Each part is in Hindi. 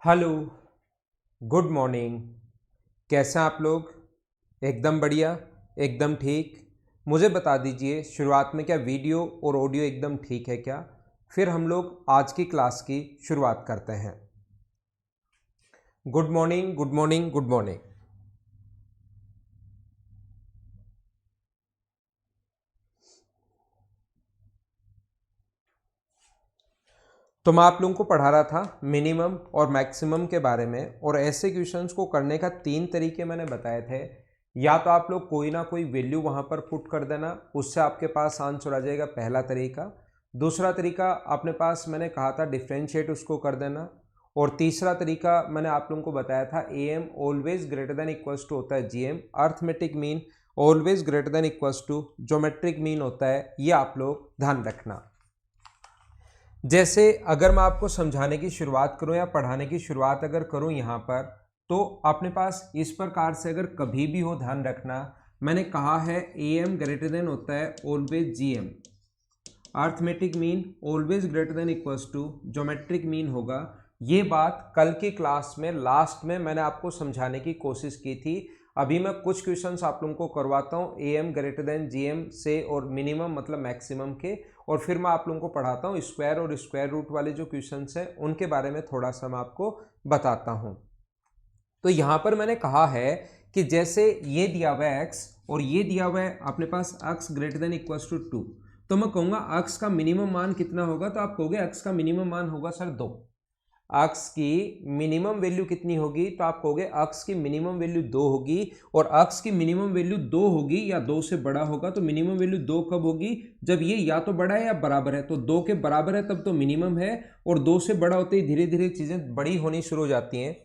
Hello, good morning. कैसे हैं आप लोग? एकदम बढ़िया, एकदम ठीक। मुझे बता दीजिए शुरुआत में क्या वीडियो और ऑडियो एकदम ठीक है क्या? फिर हम लोग आज की क्लास की शुरुआत करते हैं। Good morning, good morning, good morning. तो मैं आप लोगों को पढ़ा रहा था मिनिमम और मैक्सिमम के बारे में, और ऐसे क्वेश्चंस को करने का 3 तरीके मैंने बताए थे। या तो आप लोग कोई ना कोई वैल्यू वहां पर पुट कर देना, उससे आपके पास आंसर आ जाएगा, पहला तरीका। दूसरा तरीका अपने पास मैंने कहा था डिफ्रेंशिएट उसको कर देना। और तीसरा तरीका मैंने आप लोगों को बताया था A M always greater than equals to होता है G M, arithmetic mean always greater than equals to geometric mean होता है। ये आप लोग ध्यान रखना। जैसे अगर मैं आपको समझाने की शुरुआत करूं या पढ़ाने की शुरुआत अगर करूं यहाँ पर, तो अपने पास इस प्रकार से अगर कभी भी हो, ध्यान रखना मैंने कहा है ए एम ग्रेटर देन होता है always G M, arithmetic mean always greater than equals to geometric mean होगा। ये बात कल की क्लास में लास्ट में मैंने आपको समझाने की कोशिश की थी। अभी मैं कुछ क्वेश्चंस आप लोगों को करवाता हूँ A M greater than G M से, और मिनिमम मतलब मैक्सिमम के, और फिर मैं आप लोगों को पढ़ाता हूँ स्क्वायर और स्क्वायर रूट वाले जो क्वेश्चंस हैं उनके बारे में थोड़ा सा मैं आपको बताता हूँ। तो यहाँ पर मैंने कहा है कि जैसे ये दिया हुआ है x और ये दिया हुआ है अपने पास x greater than equals to 2, तो मैं कहूँगा x का मिनिमम मान कितना होगा, तो आप कहोगे x का मिनिमम मान होगा सर 2। x की मिनिमम वैल्यू कितनी होगी, तो आप कहोगे x की मिनिमम वैल्यू 2 होगी। और x की मिनिमम वैल्यू 2 होगी या 2 से बड़ा होगा, तो मिनिमम वैल्यू 2 कब होगी, जब ये या तो बड़ा है या बराबर है। तो 2 के बराबर है तब तो मिनिमम है, और 2 से बड़ा होते ही धीरे धीरे चीजें बड़ी होनी शुरू हो जाती हैं।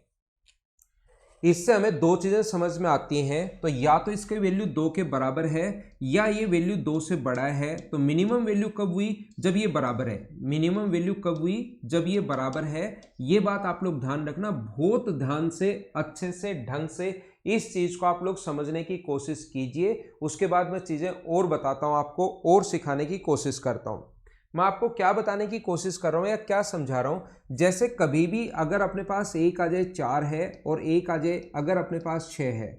इससे हमें दो चीजें समझ में आती हैं, तो या तो इसकी वैल्यू 2 के बराबर है या ये वैल्यू 2 से बड़ा है। तो मिनिमम वैल्यू कब हुई, जब ये बराबर है। मिनिमम वैल्यू कब हुई, जब ये बराबर है। ये बात आप लोग ध्यान रखना, बहुत ध्यान से अच्छे से ढंग से इस चीज को आप लोग समझने की कोशिश कीजिए। उसके बाद मैं चीजें और बताता हूं आपको, और सिखाने की कोशिश करता हूं। मैं आपको क्या बताने की कोशिश कर रहा हूं या क्या समझा रहा हूं, जैसे कभी भी अगर अपने पास एक आ जाए 4 है और एक आ जाए अगर अपने पास 6 है,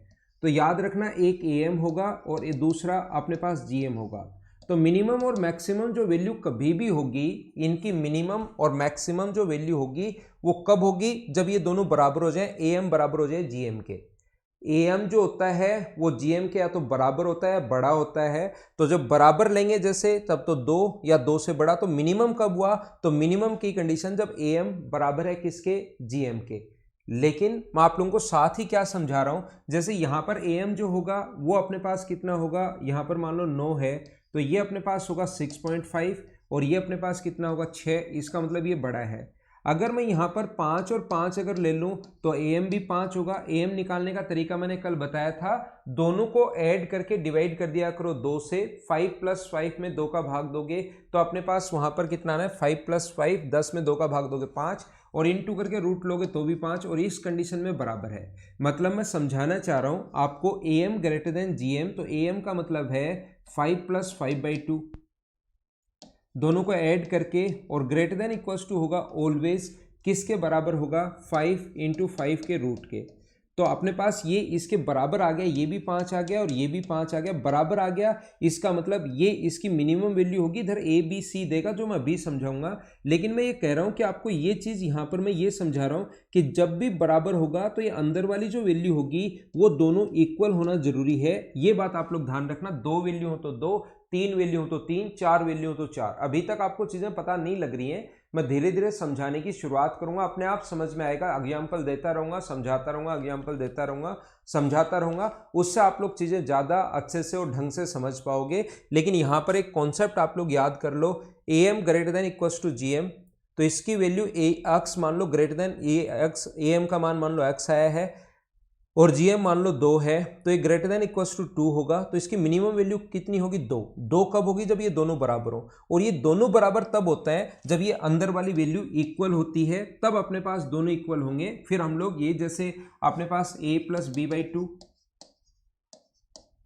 तो याद रखना एक ए एम होगा और ये दूसरा अपने पास जी एम होगा। तो मिनिमम और मैक्सिमम जो वैल्यू कभी भी होगी, इनकी मिनिमम और मैक्सिमम जो वैल्यू होगी वो कब होगी, जब ये दोनों बराबर हो जाए, ए एम बराबर हो जाए जी एम के। ए एम जो होता है वो जी एम के या तो बराबर होता है बड़ा होता है। तो जब बराबर लेंगे जैसे, तब तो 2 या 2 से बड़ा। तो मिनिमम कब हुआ, तो मिनिमम की कंडीशन जब ए एम बराबर है किसके, जी एम के। लेकिन मैं आप लोगों को साथ ही क्या समझा रहा हूं, जैसे यहां पर ए एम जो होगा वो अपने पास कितना होगा, यहां पर मान लो 9 है, तो ये अपने पास होगा 6.5, और ये अपने पास कितना होगा 6। इसका मतलब ये बड़ा है। अगर मैं यहाँ पर 5 और 5 अगर ले लूँ तो ए एम भी 5 होगा। ए एम निकालने का तरीका मैंने कल बताया था, दोनों को ऐड करके डिवाइड कर दिया करो 2 से। 5 + 5 में 2 का भाग दोगे तो अपने पास वहां पर कितना आना है, 5 + 5 10 में 2 का भाग दोगे 5, और इनटू करके रूट लोगे तो भी 5, और इस कंडीशन में बराबर है। मतलब मैं समझाना चाह रहा हूं आपको A M greater than G M, तो ए एम का मतलब है 5 + 5/2, दोनों को ऐड करके, और ग्रेटर देन इक्वल्स टू होगा ऑलवेज किसके बराबर होगा, 5 × 5 के रूट के। तो अपने पास ये इसके बराबर आ गया, ये भी 5 आ गया और ये भी 5 आ गया, बराबर आ गया। इसका मतलब ये इसकी मिनिमम वैल्यू होगी। इधर ए बी सी देगा जो मैं अभी समझाऊंगा, लेकिन मैं ये कह रहा हूं कि आपको ये चीज यहां पर मैं ये समझा रहा हूं कि जब भी बराबर होगा तो ये अंदर वाली जो वैल्यू होगी वो दोनों इक्वल होना जरूरी है। ये बात आप लोग ध्यान रखना। 2 वैल्यू हो तो 2, 3 वैल्यू हो तो 3, 4 वैल्यू हो तो 4। अभी तक आपको चीजें पता नहीं लग रही हैं, मैं धीरे धीरे समझाने की शुरुआत करूंगा, अपने आप समझ में आएगा। एग्जाम्पल देता रहूंगा, समझाता रहूंगा, एग्जाम्पल देता रहूंगा, समझाता रहूंगा, उससे आप लोग चीजें ज्यादा अच्छे से और ढंग से समझ पाओगे। लेकिन यहां पर एक कॉन्सेप्ट आप लोग याद कर लो, A M greater than equals to G M, तो इसकी वैल्यू ए एक्स मान लो greater than A X, A M का मान लो एक्स आया है, और जी एम मान लो 2 है, तो ये ग्रेटर देन इक्वल्स टू 2 होगा। तो इसकी मिनिमम वैल्यू कितनी होगी, 2। 2 कब होगी, जब ये दोनों बराबर हो, और ये दोनों बराबर तब होता है जब ये अंदर वाली वैल्यू इक्वल होती है, तब अपने पास दोनों इक्वल होंगे। फिर हम लोग ये जैसे अपने पास a + b/2,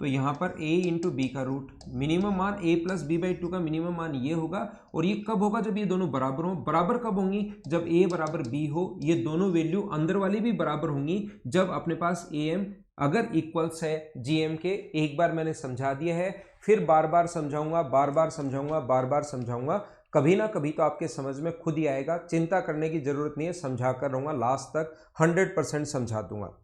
तो यहाँ पर a इंटू बी का रूट, मिनिमम मान a प्लस बी बाई 2 का मिनिमम मान ये होगा। और ये कब होगा? जब ये दोनों बराबर हों। बराबर कब होंगी? जब a बराबर b हो। ये दोनों वैल्यू अंदर वाली भी बराबर होंगी जब अपने पास am अगर इक्वल्स है gm के। एक बार मैंने समझा दिया है, फिर बार बार समझाऊंगा, बार बार समझाऊंगा, बार बार समझाऊंगा। कभी ना कभी तो आपके समझ में खुद ही आएगा, चिंता करने की जरूरत नहीं है, समझा कर रहूंगा लास्ट तक, 100% समझा दूंगा।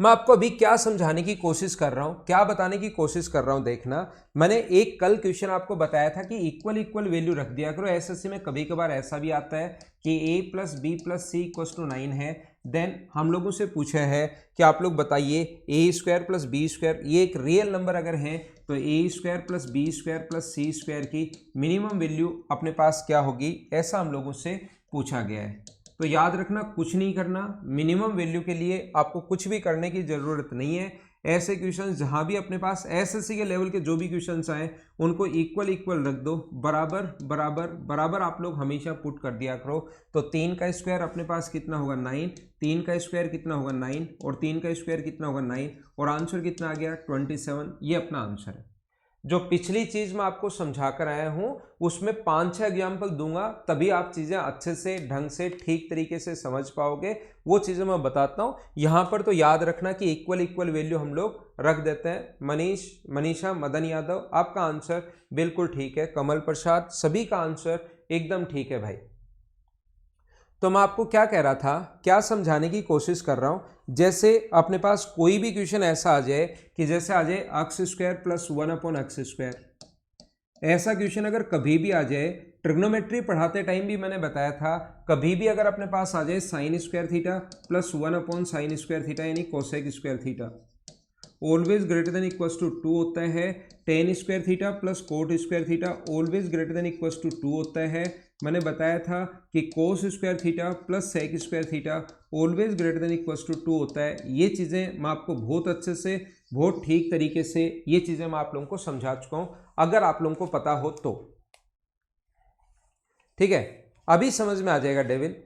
मैं आपको अभी क्या समझाने की कोशिश कर रहा हूं, क्या बताने की कोशिश कर रहा हूं, देखना। मैंने एक कल क्वेश्चन आपको बताया था कि इक्वल इक्वल वैल्यू रख दिया करो। एसएससी में कभी कभार ऐसा भी आता है कि a plus B plus C equals to 9 है। देन हम लोगों से पूछा है कि आप लोग बताइए A square plus B square, ये एक रियल नंबर अगर है तो A square plus B square plus C square की मिनिमम वैल्यू अपने पास क्या होगी, ऐसा हम लोगों से पूछा गया है। तो याद रखना, कुछ नहीं करना, मिनिमम वैल्यू के लिए आपको कुछ भी करने की जरूरत नहीं है। ऐसे क्वेश्चंस जहां भी अपने पास एसएससी के लेवल के जो भी क्वेश्चंस आए उनको इक्वल इक्वल रख दो, बराबर बराबर बराबर आप लोग हमेशा पुट कर दिया करो। तो 3 का स्क्वायर अपने पास कितना होगा 9, 3 का स्क्वायर कितना होगा 9 और 3 का स्क्वायर कितना होगा 9 और आंसर कितना आ गया 27। ये अपना आंसर है। जो पिछली चीज मैं आपको समझा कर आया हूं उसमें 5-6 एग्जाम्पल दूंगा, तभी आप चीजें अच्छे से ढंग से ठीक तरीके से समझ पाओगे। वो चीजें मैं बताता हूं। यहां पर तो याद रखना कि इक्वल इक्वल वैल्यू हम लोग रख देते हैं। मनीष, मनीषा, मदन यादव, आपका आंसर बिल्कुल ठीक है। कमल प्रसाद, सभी का आंसर एकदम ठीक है भाई। तो मैं आपको क्या कह रहा था, क्या समझाने की कोशिश कर रहा हूं। जैसे अपने पास कोई भी क्वेश्चन ऐसा आ जाए कि जैसे आ जाए x square plus 1 upon x square, ऐसा क्वेश्चन अगर कभी भी आ जाए, ट्रिग्नोमेट्री पढ़ाते टाइम भी मैंने बताया था, कभी भी अगर अपने पास आ जाए sine square theta plus 1 upon sine square theta यानी cosec square theta always greater than equals to 2 होता है। Tan square theta plus cot square theta always greater than equals to 2 होता है। मैंने बताया था कि cos square theta plus sec square theta always greater than equals to 2 होता है। ये चीज़ें मैं आपको बहुत अच्छे से, बहुत ठीक तरीके से ये चीज़ें मैं आप लोगों को समझा चुका हूँ, अगर आप लोगों को पता हो तो। ठीक है, अभी समझ में आ जाएगा डेविल।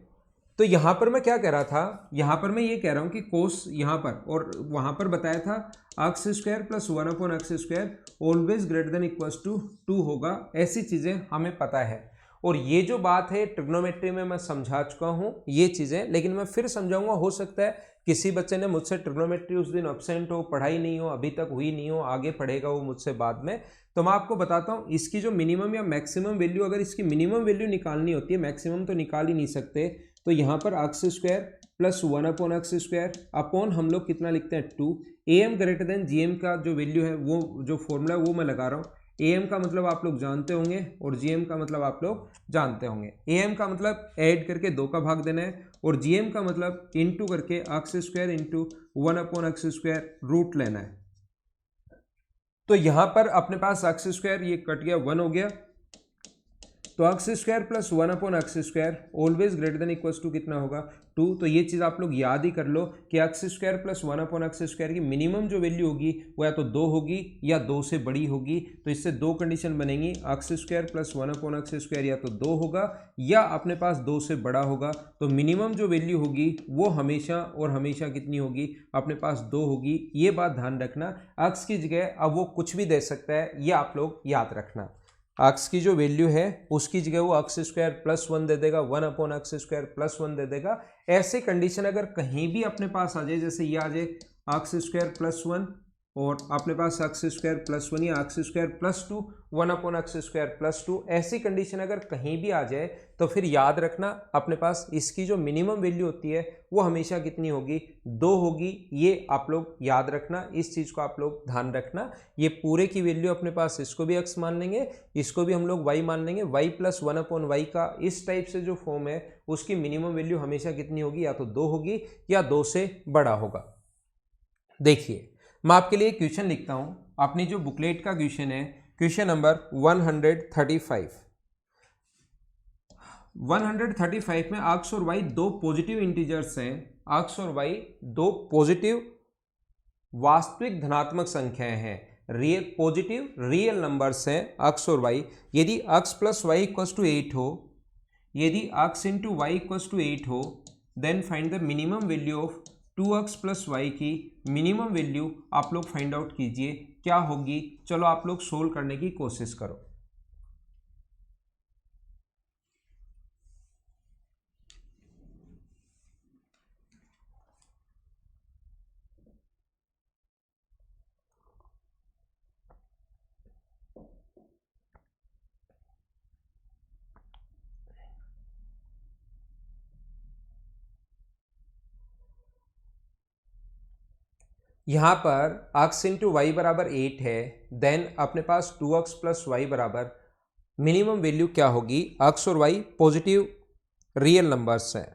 तो यहां पर मैं क्या कह रहा था, यहां पर मैं ये कह रहा हूं कि कोस यहां पर और वहां पर बताया था X square plus 1 upon x square always greater than equals to 2 होगा। ऐसी चीजें हमें पता है। और ये जो बात है ट्रिग्नोमेट्री में मैं समझा चुका हूं ये चीजें, लेकिन मैं फिर समझाऊंगा। हो सकता है किसी बच्चे ने मुझसे ट्रिग्नोमेट्री उस दिन एब्सेंट हो, पढ़ाई नहीं हो, अभी तक हुई नहीं हो, आगे पढ़ेगा वो मुझसे बाद में। तो मैं आपको बताता हूं इसकी जो मिनिमम या मैक्सिमम वैल्यू, अगर इसकी मिनिमम वैल्यू निकालनी होती है, मैक्सिमम तो निकाल ही नहीं सकते, तो यहाँ पर X square plus 1 upon x square upon हम लोग कितना लिखते हैं 2। A M greater than G M का जो वैल्यू है, वो जो फॉर्मूला है वो मैं लगा रहा हूँ। ए एम का मतलब आप लोग जानते होंगे और जी एम का मतलब आप लोग जानते होंगे। ए एम का मतलब ऐड करके 2 का भाग देना है और जी एम का मतलब इंटू करके X square into 1 upon x square root लेना है। तो यहां पर अपने पास एक्स स्क्वायर ये कट गया, 1 हो गया, तो X square plus 1 upon x square always greater than equals to कितना होगा 2। तो ये चीज़ आप लोग याद ही कर लो कि x square plus 1 upon x square की मिनिमम जो वैल्यू होगी वो या तो 2 होगी या 2 से बड़ी होगी। तो इससे 2 कंडीशन बनेंगी, x square plus 1 upon x square या तो 2 होगा या अपने पास 2 से बड़ा होगा। तो मिनिमम जो वैल्यू होगी वो हमेशा और हमेशा कितनी होगी, अपने पास 2 होगी। ये बात ध्यान रखना। एक्स की जगह अब वो कुछ भी दे सकता है, ये आप लोग याद रखना। एक्स की जो वैल्यू है उसकी जगह वो एक्स स्क्वायर प्लस 1 दे देगा, 1 अपॉन एक्स स्क्वायर प्लस 1 दे देगा। ऐसे कंडीशन अगर कहीं भी अपने पास आ जाए, जैसे ये आ जाए एक्स स्क्वायर प्लस 1 और अपने पास एक्स स्क्वायर प्लस 1 या x square plus 2, 1 upon x square plus 2, ऐसी कंडीशन अगर कहीं भी आ जाए तो फिर याद रखना अपने पास इसकी जो मिनिमम वैल्यू होती है वो हमेशा कितनी होगी, 2 होगी। ये आप लोग याद रखना, इस चीज़ को आप लोग ध्यान रखना। ये पूरे की वैल्यू अपने पास, इसको भी x मान लेंगे, इसको भी हम लोग y मान लेंगे। y प्लस 1 अपॉन वाई का इस टाइप से जो फॉर्म है उसकी मिनिमम वैल्यू हमेशा कितनी होगी, या तो 2 होगी या 2 से बड़ा होगा। देखिए मैं आपके लिए क्वेश्चन लिखता हूं, अपनी जो बुकलेट का क्वेश्चन है, क्वेश्चन नंबर 135। 135 में एक्स और वाई दो पॉजिटिव इंटीजर्स हैं। एक्स और वाई दो पॉजिटिव वास्तविक धनात्मक संख्याएं हैं, रियल पॉजिटिव रियल नंबर्स हैं एक्स और वाई। यदि X plus Y equals to 8 हो, यदि X into Y equals to 8 हो, then find the minimum value of 2x plus Y की मिनिमम वैल्यू आप लोग फाइंड आउट कीजिए क्या होगी। चलो आप लोग सोल्व करने की कोशिश करो। यहाँ पर x इंटू वाई बराबर 8 है, देन अपने पास 2x प्लस वाई बराबर मिनिमम वैल्यू क्या होगी। x और y पॉजिटिव रियल नंबर्स हैं,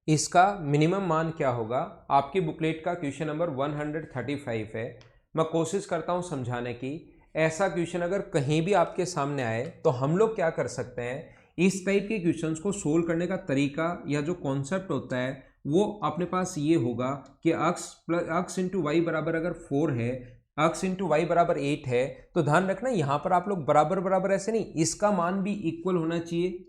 इसका मिनिमम मान क्या होगा। आपकी बुकलेट का क्वेश्चन नंबर 135 है। मैं कोशिश करता हूँ समझाने की। ऐसा क्वेश्चन अगर कहीं भी आपके सामने आए तो हम लोग क्या कर सकते हैं, इस टाइप के क्वेश्चंस को सोल्व करने का तरीका या जो कॉन्सेप्ट होता है वो अपने पास ये होगा कि x इंटू वाई बराबर अगर 4 है, x इंटू वाई बराबर 8 है, तो ध्यान रखना यहाँ पर आप लोग बराबर बराबर ऐसे नहीं, इसका मान भी इक्वल होना चाहिए।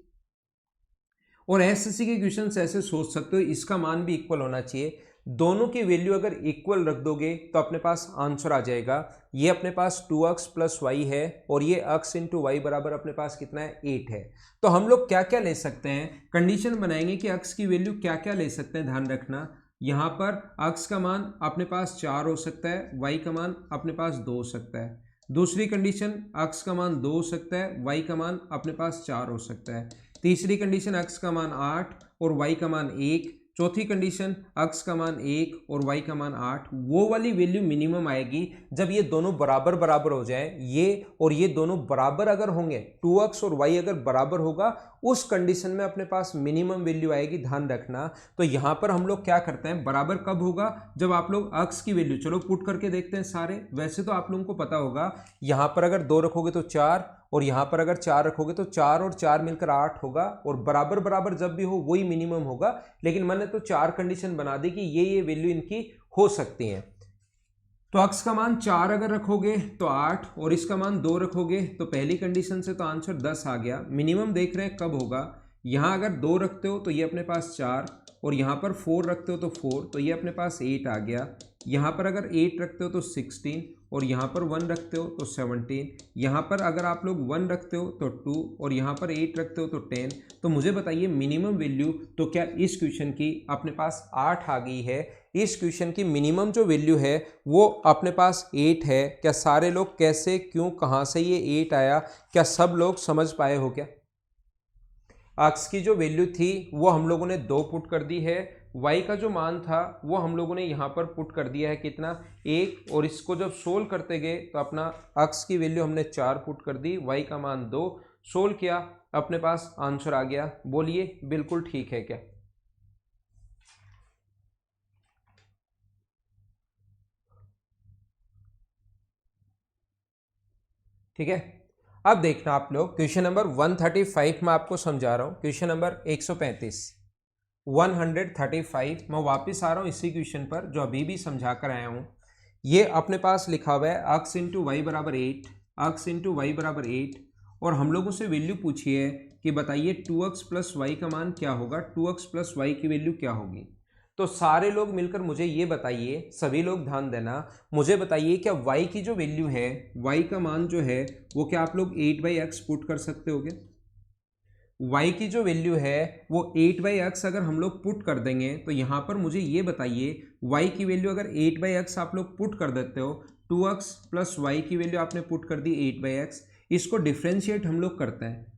और एसएससी के क्वेश्चन ऐसे सोच सकते हो, इसका मान भी इक्वल होना चाहिए। दोनों की वैल्यू अगर इक्वल रख दोगे तो अपने पास आंसर आ जाएगा। ये अपने पास 2x प्लस वाई है और ये x इंटू वाई बराबर अपने पास कितना है 8 है। तो हम लोग क्या क्या ले सकते हैं, कंडीशन बनाएंगे कि x की वैल्यू क्या क्या ले सकते हैं। ध्यान रखना यहाँ पर x का मान अपने पास 4 हो सकता है, y का मान अपने पास 2 हो सकता है। दूसरी कंडीशन x का मान 2 हो सकता है, y का मान अपने पास 4 हो सकता है। तीसरी कंडीशन x का मान 8 और y का मान 1। चौथी कंडीशन x का मान 1 और y का मान 8। वो वाली वैल्यू मिनिमम आएगी जब ये दोनों बराबर बराबर हो जाए, ये और ये दोनों बराबर अगर होंगे, 2x और y अगर बराबर होगा, उस कंडीशन में अपने पास मिनिमम वैल्यू आएगी। ध्यान रखना। तो यहाँ पर हम लोग क्या करते हैं, बराबर कब होगा, जब आप लोग x की वैल्यू, चलो पुट करके देखते हैं सारे। वैसे तो आप लोगों को पता होगा, यहाँ पर अगर 2 रखोगे तो 4 और यहाँ पर अगर 4 रखोगे तो 4 और 4 मिलकर 8 होगा, और बराबर बराबर जब भी हो वही मिनिमम होगा। लेकिन मैंने तो 4 कंडीशन बना दी कि ये वैल्यू इनकी हो सकती हैं। तो x का मान 4 अगर रखोगे तो 8 और इसका मान 2 रखोगे तो पहली कंडीशन से तो आंसर 10 आ गया। मिनिमम देख रहे हैं कब होगा, यहाँ अगर 2 रखते हो तो ये अपने पास 4 और यहाँ पर 4 रखते हो तो 4, तो ये अपने पास 8 आ गया। यहाँ पर अगर 8 रखते हो तो 16 और यहाँ पर 1 रखते हो तो 17। यहाँ पर अगर आप लोग 1 रखते हो तो 2 और यहाँ पर 8 रखते हो तो 10। तो मुझे बताइए मिनिमम वैल्यू तो क्या इस क्वेश्चन की अपने पास 8 आ गई है। इस क्वेश्चन की मिनिमम जो वैल्यू है वो अपने पास 8 है। क्या सारे लोग कैसे, क्यों, कहाँ से ये 8 आया, क्या सब लोग समझ पाए हो क्या। x की जो वैल्यू थी वो हम लोगों ने 2 पुट कर दी है, y का जो मान था वो हम लोगों ने यहाँ पर पुट कर दिया है कितना 1, और इसको जब सोल्व करते गए तो अपना x की वैल्यू हमने 4 पुट कर दी, y का मान 2, सोल्व किया, अपने पास आंसर आ गया। बोलिए बिल्कुल ठीक है क्या। ठीक है। अब देखना आप लोग क्वेश्चन नंबर 135 में आपको समझा रहा हूँ। क्वेश्चन नंबर 135 135 मैं वापस आ रहा हूँ इसी क्वेश्चन पर जो अभी भी समझा कर आया हूँ। ये अपने पास लिखा हुआ है x इंटू वाई बराबर 8, x इंटू वाई बराबर 8, और हम लोगों से वैल्यू पूछी है कि बताइए 2x प्लस वाई का मान क्या होगा, 2x प्लस वाई की वैल्यू क्या होगी। तो सारे लोग मिलकर मुझे ये बताइए, सभी लोग ध्यान देना, मुझे बताइए क्या y की जो वैल्यू है, y का मान जो है वो क्या आप लोग 8/x पुट कर सकते हो क्या। y की जो वैल्यू है वो 8/x अगर हम लोग पुट कर देंगे तो यहाँ पर मुझे ये बताइए y की वैल्यू अगर 8/x आप लोग पुट कर देते हो, 2x प्लस वाई की वैल्यू आपने पुट कर दी 8/x, इसको डिफ्रेंशिएट हम लोग करते हैं।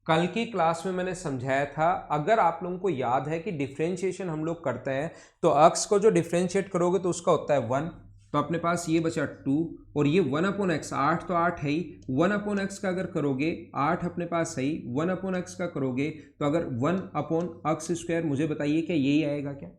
कल की क्लास में मैंने समझाया था, अगर आप लोगों को याद है कि डिफ्रेंशिएशन हम लोग करते हैं तो x को जो डिफ्रेंशिएट करोगे तो उसका होता है 1, तो अपने पास ये बचा 2, और ये 1/x, 8 तो 8 है ही, 1/x का अगर करोगे 8 अपने पास है ही, 1/x का करोगे तो अगर 1/x², मुझे बताइए क्या यही आएगा क्या।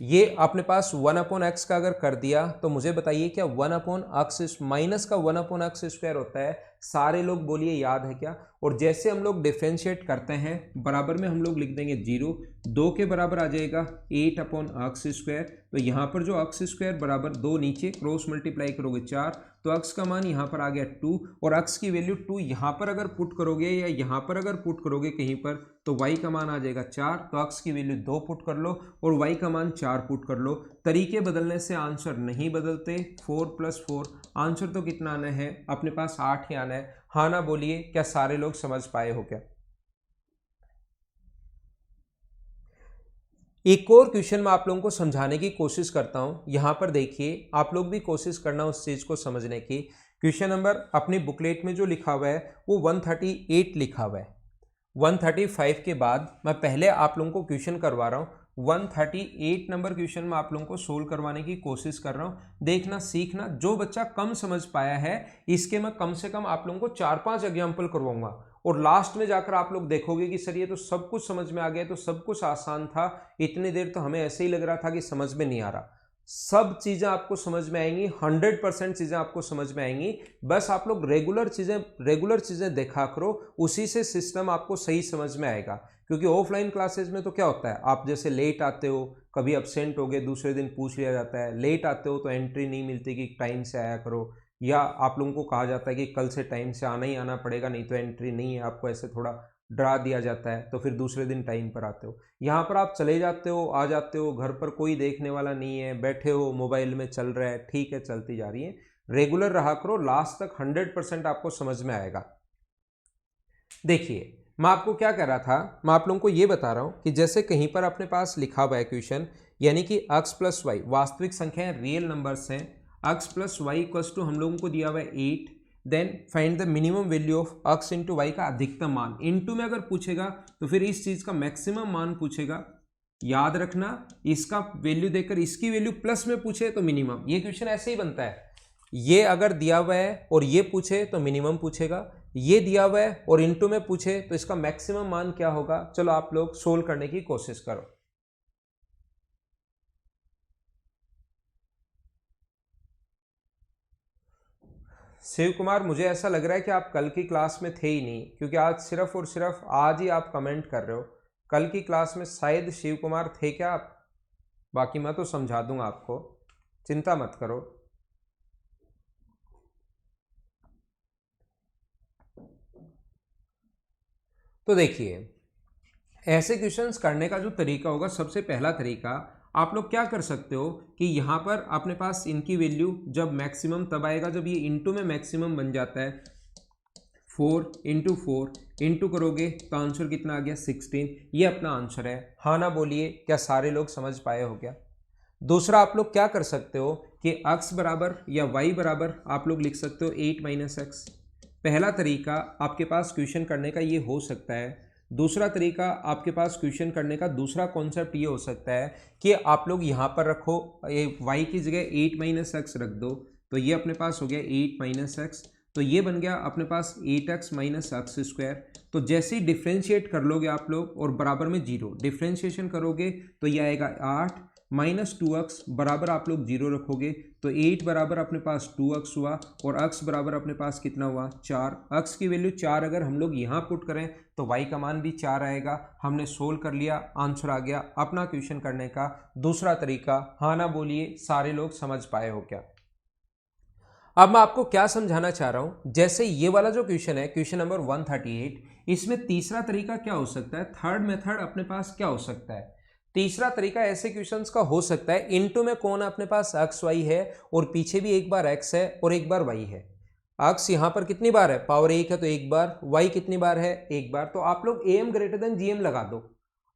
ये अपने पास 1/x का अगर कर दिया तो मुझे बताइए क्या 1/x माइनस का 1/x² होता है, सारे लोग बोलिए याद है क्या। और जैसे हम लोग डिफ्रेंशिएट करते हैं बराबर में हम लोग लिख देंगे 0, 2 के बराबर आ जाएगा 8/x²। तो यहाँ पर जो x² बराबर 2 नीचे क्रॉस मल्टीप्लाई करोगे 4, तो x का मान यहाँ पर आ गया 2, और x की वैल्यू 2 यहाँ पर अगर पुट करोगे या यहाँ पर अगर पुट करोगे कहीं पर तो y का मान आ जाएगा 4, तो x की वैल्यू 2 पुट कर लो और y का मान 4 पुट कर लो। तरीके बदलने से आंसर नहीं बदलते। 4 + 4 आंसर तो कितना आना है अपने पास 8 ही आना है। हाँ ना बोलिए, क्या सारे लोग समझ पाए हो क्या। एक और क्वेश्चन मैं आप लोगों को समझाने की कोशिश करता हूं। यहां पर देखिए आप लोग भी कोशिश करना उस चीज को समझने की। क्वेश्चन नंबर अपनी बुकलेट में जो लिखा हुआ है वो 138 लिखा हुआ है। 135 के बाद मैं पहले आप लोगों को क्वेश्चन करवा रहा हूं। 138 नंबर क्वेश्चन में आप लोगों को सोल्व करवाने की कोशिश कर रहा हूं। देखना सीखना, जो बच्चा कम समझ पाया है इसके मैं कम से कम आप लोगों को 4-5 एग्जाम्पल करवाऊंगा, और लास्ट में जाकर आप लोग देखोगे कि सर ये तो सब कुछ समझ में आ गया, तो सब कुछ आसान था, इतनी देर तो हमें ऐसे ही लग रहा था कि समझ में नहीं आ रहा। सब चीजें आपको समझ में आएंगी, 100% चीजें आपको समझ में आएंगी। बस आप लोग रेगुलर चीजें देखा करो, उसी से सिस्टम आपको सही समझ में आएगा। क्योंकि ऑफलाइन क्लासेस में तो क्या होता है, आप जैसे लेट आते हो, कभी अब्सेंट हो गए, दूसरे दिन पूछ लिया जाता है, लेट आते हो तो एंट्री नहीं मिलती कि टाइम से आया करो, या आप लोगों को कहा जाता है कि कल से टाइम से आना ही आना पड़ेगा नहीं तो एंट्री नहीं है, आपको ऐसे थोड़ा डरा दिया जाता है, तो फिर दूसरे दिन टाइम पर आते हो। यहाँ पर आप चले जाते हो, आ जाते हो, घर पर कोई देखने वाला नहीं है, बैठे हो मोबाइल में चल रहा है, ठीक है चलती जा रही है। रेगुलर रहा करो, लास्ट तक 100% आपको समझ में आएगा। देखिए मैं आपको क्या कह रहा था, मैं आप लोगों को ये बता रहा हूँ कि जैसे कहीं पर अपने पास लिखा हुआ है क्वेश्चन, यानी कि x + y वास्तविक संख्याएं रियल नंबर्स हैं, x + y = हम लोगों को दिया हुआ है 8, then find the minimum value of x × y का अधिकतम मान। इनटू में अगर पूछेगा तो फिर इस चीज का मैक्सिमम मान पूछेगा। याद रखना, इसका वैल्यू देकर इसकी वैल्यू प्लस में पूछे तो मिनिमम। ये क्वेश्चन ऐसे ही बनता है, ये अगर दिया हुआ है और ये पूछे तो मिनिमम पूछेगा, ये दिया हुआ है और इनटू में पूछे तो इसका मैक्सिमम मान क्या होगा। चलो आप लोग सोल्व करने की कोशिश करो। शिव कुमार, मुझे ऐसा लग रहा है कि आप कल की क्लास में थे ही नहीं, क्योंकि आज सिर्फ और सिर्फ आज ही आप कमेंट कर रहे हो। कल की क्लास में शायद शिव कुमार थे क्या आप? बाकी मैं तो समझा दूंगा आपको, चिंता मत करो। तो देखिए ऐसे क्वेश्चंस करने का जो तरीका होगा, सबसे पहला तरीका आप लोग क्या कर सकते हो कि यहाँ पर अपने पास इनकी वैल्यू जब मैक्सिमम तब आएगा जब ये इनटू में मैक्सिमम बन जाता है। 4 × 4 इंटू करोगे तो आंसर कितना आ गया 16। ये अपना आंसर है। हाँ ना बोलिए, क्या सारे लोग समझ पाए हो क्या। दूसरा आप लोग क्या कर सकते हो कि x बराबर या y बराबर आप लोग लिख सकते हो 8 - x। पहला तरीका आपके पास क्वेश्चन करने का ये हो सकता है। दूसरा तरीका आपके पास क्वेश्चन करने का दूसरा कॉन्सेप्ट ये हो सकता है कि आप लोग यहाँ पर रखो, ये y की जगह 8 - x रख दो, तो ये अपने पास हो गया 8 - x, तो ये बन गया अपने पास 8x - x²। तो जैसे ही डिफ्रेंशिएट कर लोगे आप लोग और बराबर में 0 डिफ्रेंशिएशन करोगे तो ये आएगा 8 -2x बराबर आप लोग 0 रखोगे, तो 8 बराबर अपने पास 2x हुआ और x बराबर अपने पास कितना हुआ 4। x की वैल्यू 4 अगर हम लोग यहाँ पुट करें तो y का मान भी 4 आएगा। हमने सोल्व कर लिया, आंसर आ गया अपना क्वेश्चन करने का दूसरा तरीका। हाँ ना बोलिए, सारे लोग समझ पाए हो क्या। अब मैं आपको क्या समझाना चाह रहा हूं, जैसे ये वाला जो क्वेश्चन है क्वेश्चन नंबर 138, इसमें तीसरा तरीका क्या हो सकता है, थर्ड मेथड अपने पास क्या हो सकता है। तीसरा तरीका ऐसे क्वेश्चंस का हो सकता है इनटू में कौन अपने पास एक्स वाई है और पीछे भी एक बार एक्स है और एक बार वाई है। एक्स यहां पर कितनी बार है, पावर 1 है तो एक बार, वाई कितनी बार है, एक बार। तो आप लोग am ग्रेटर देन gm लगा दो,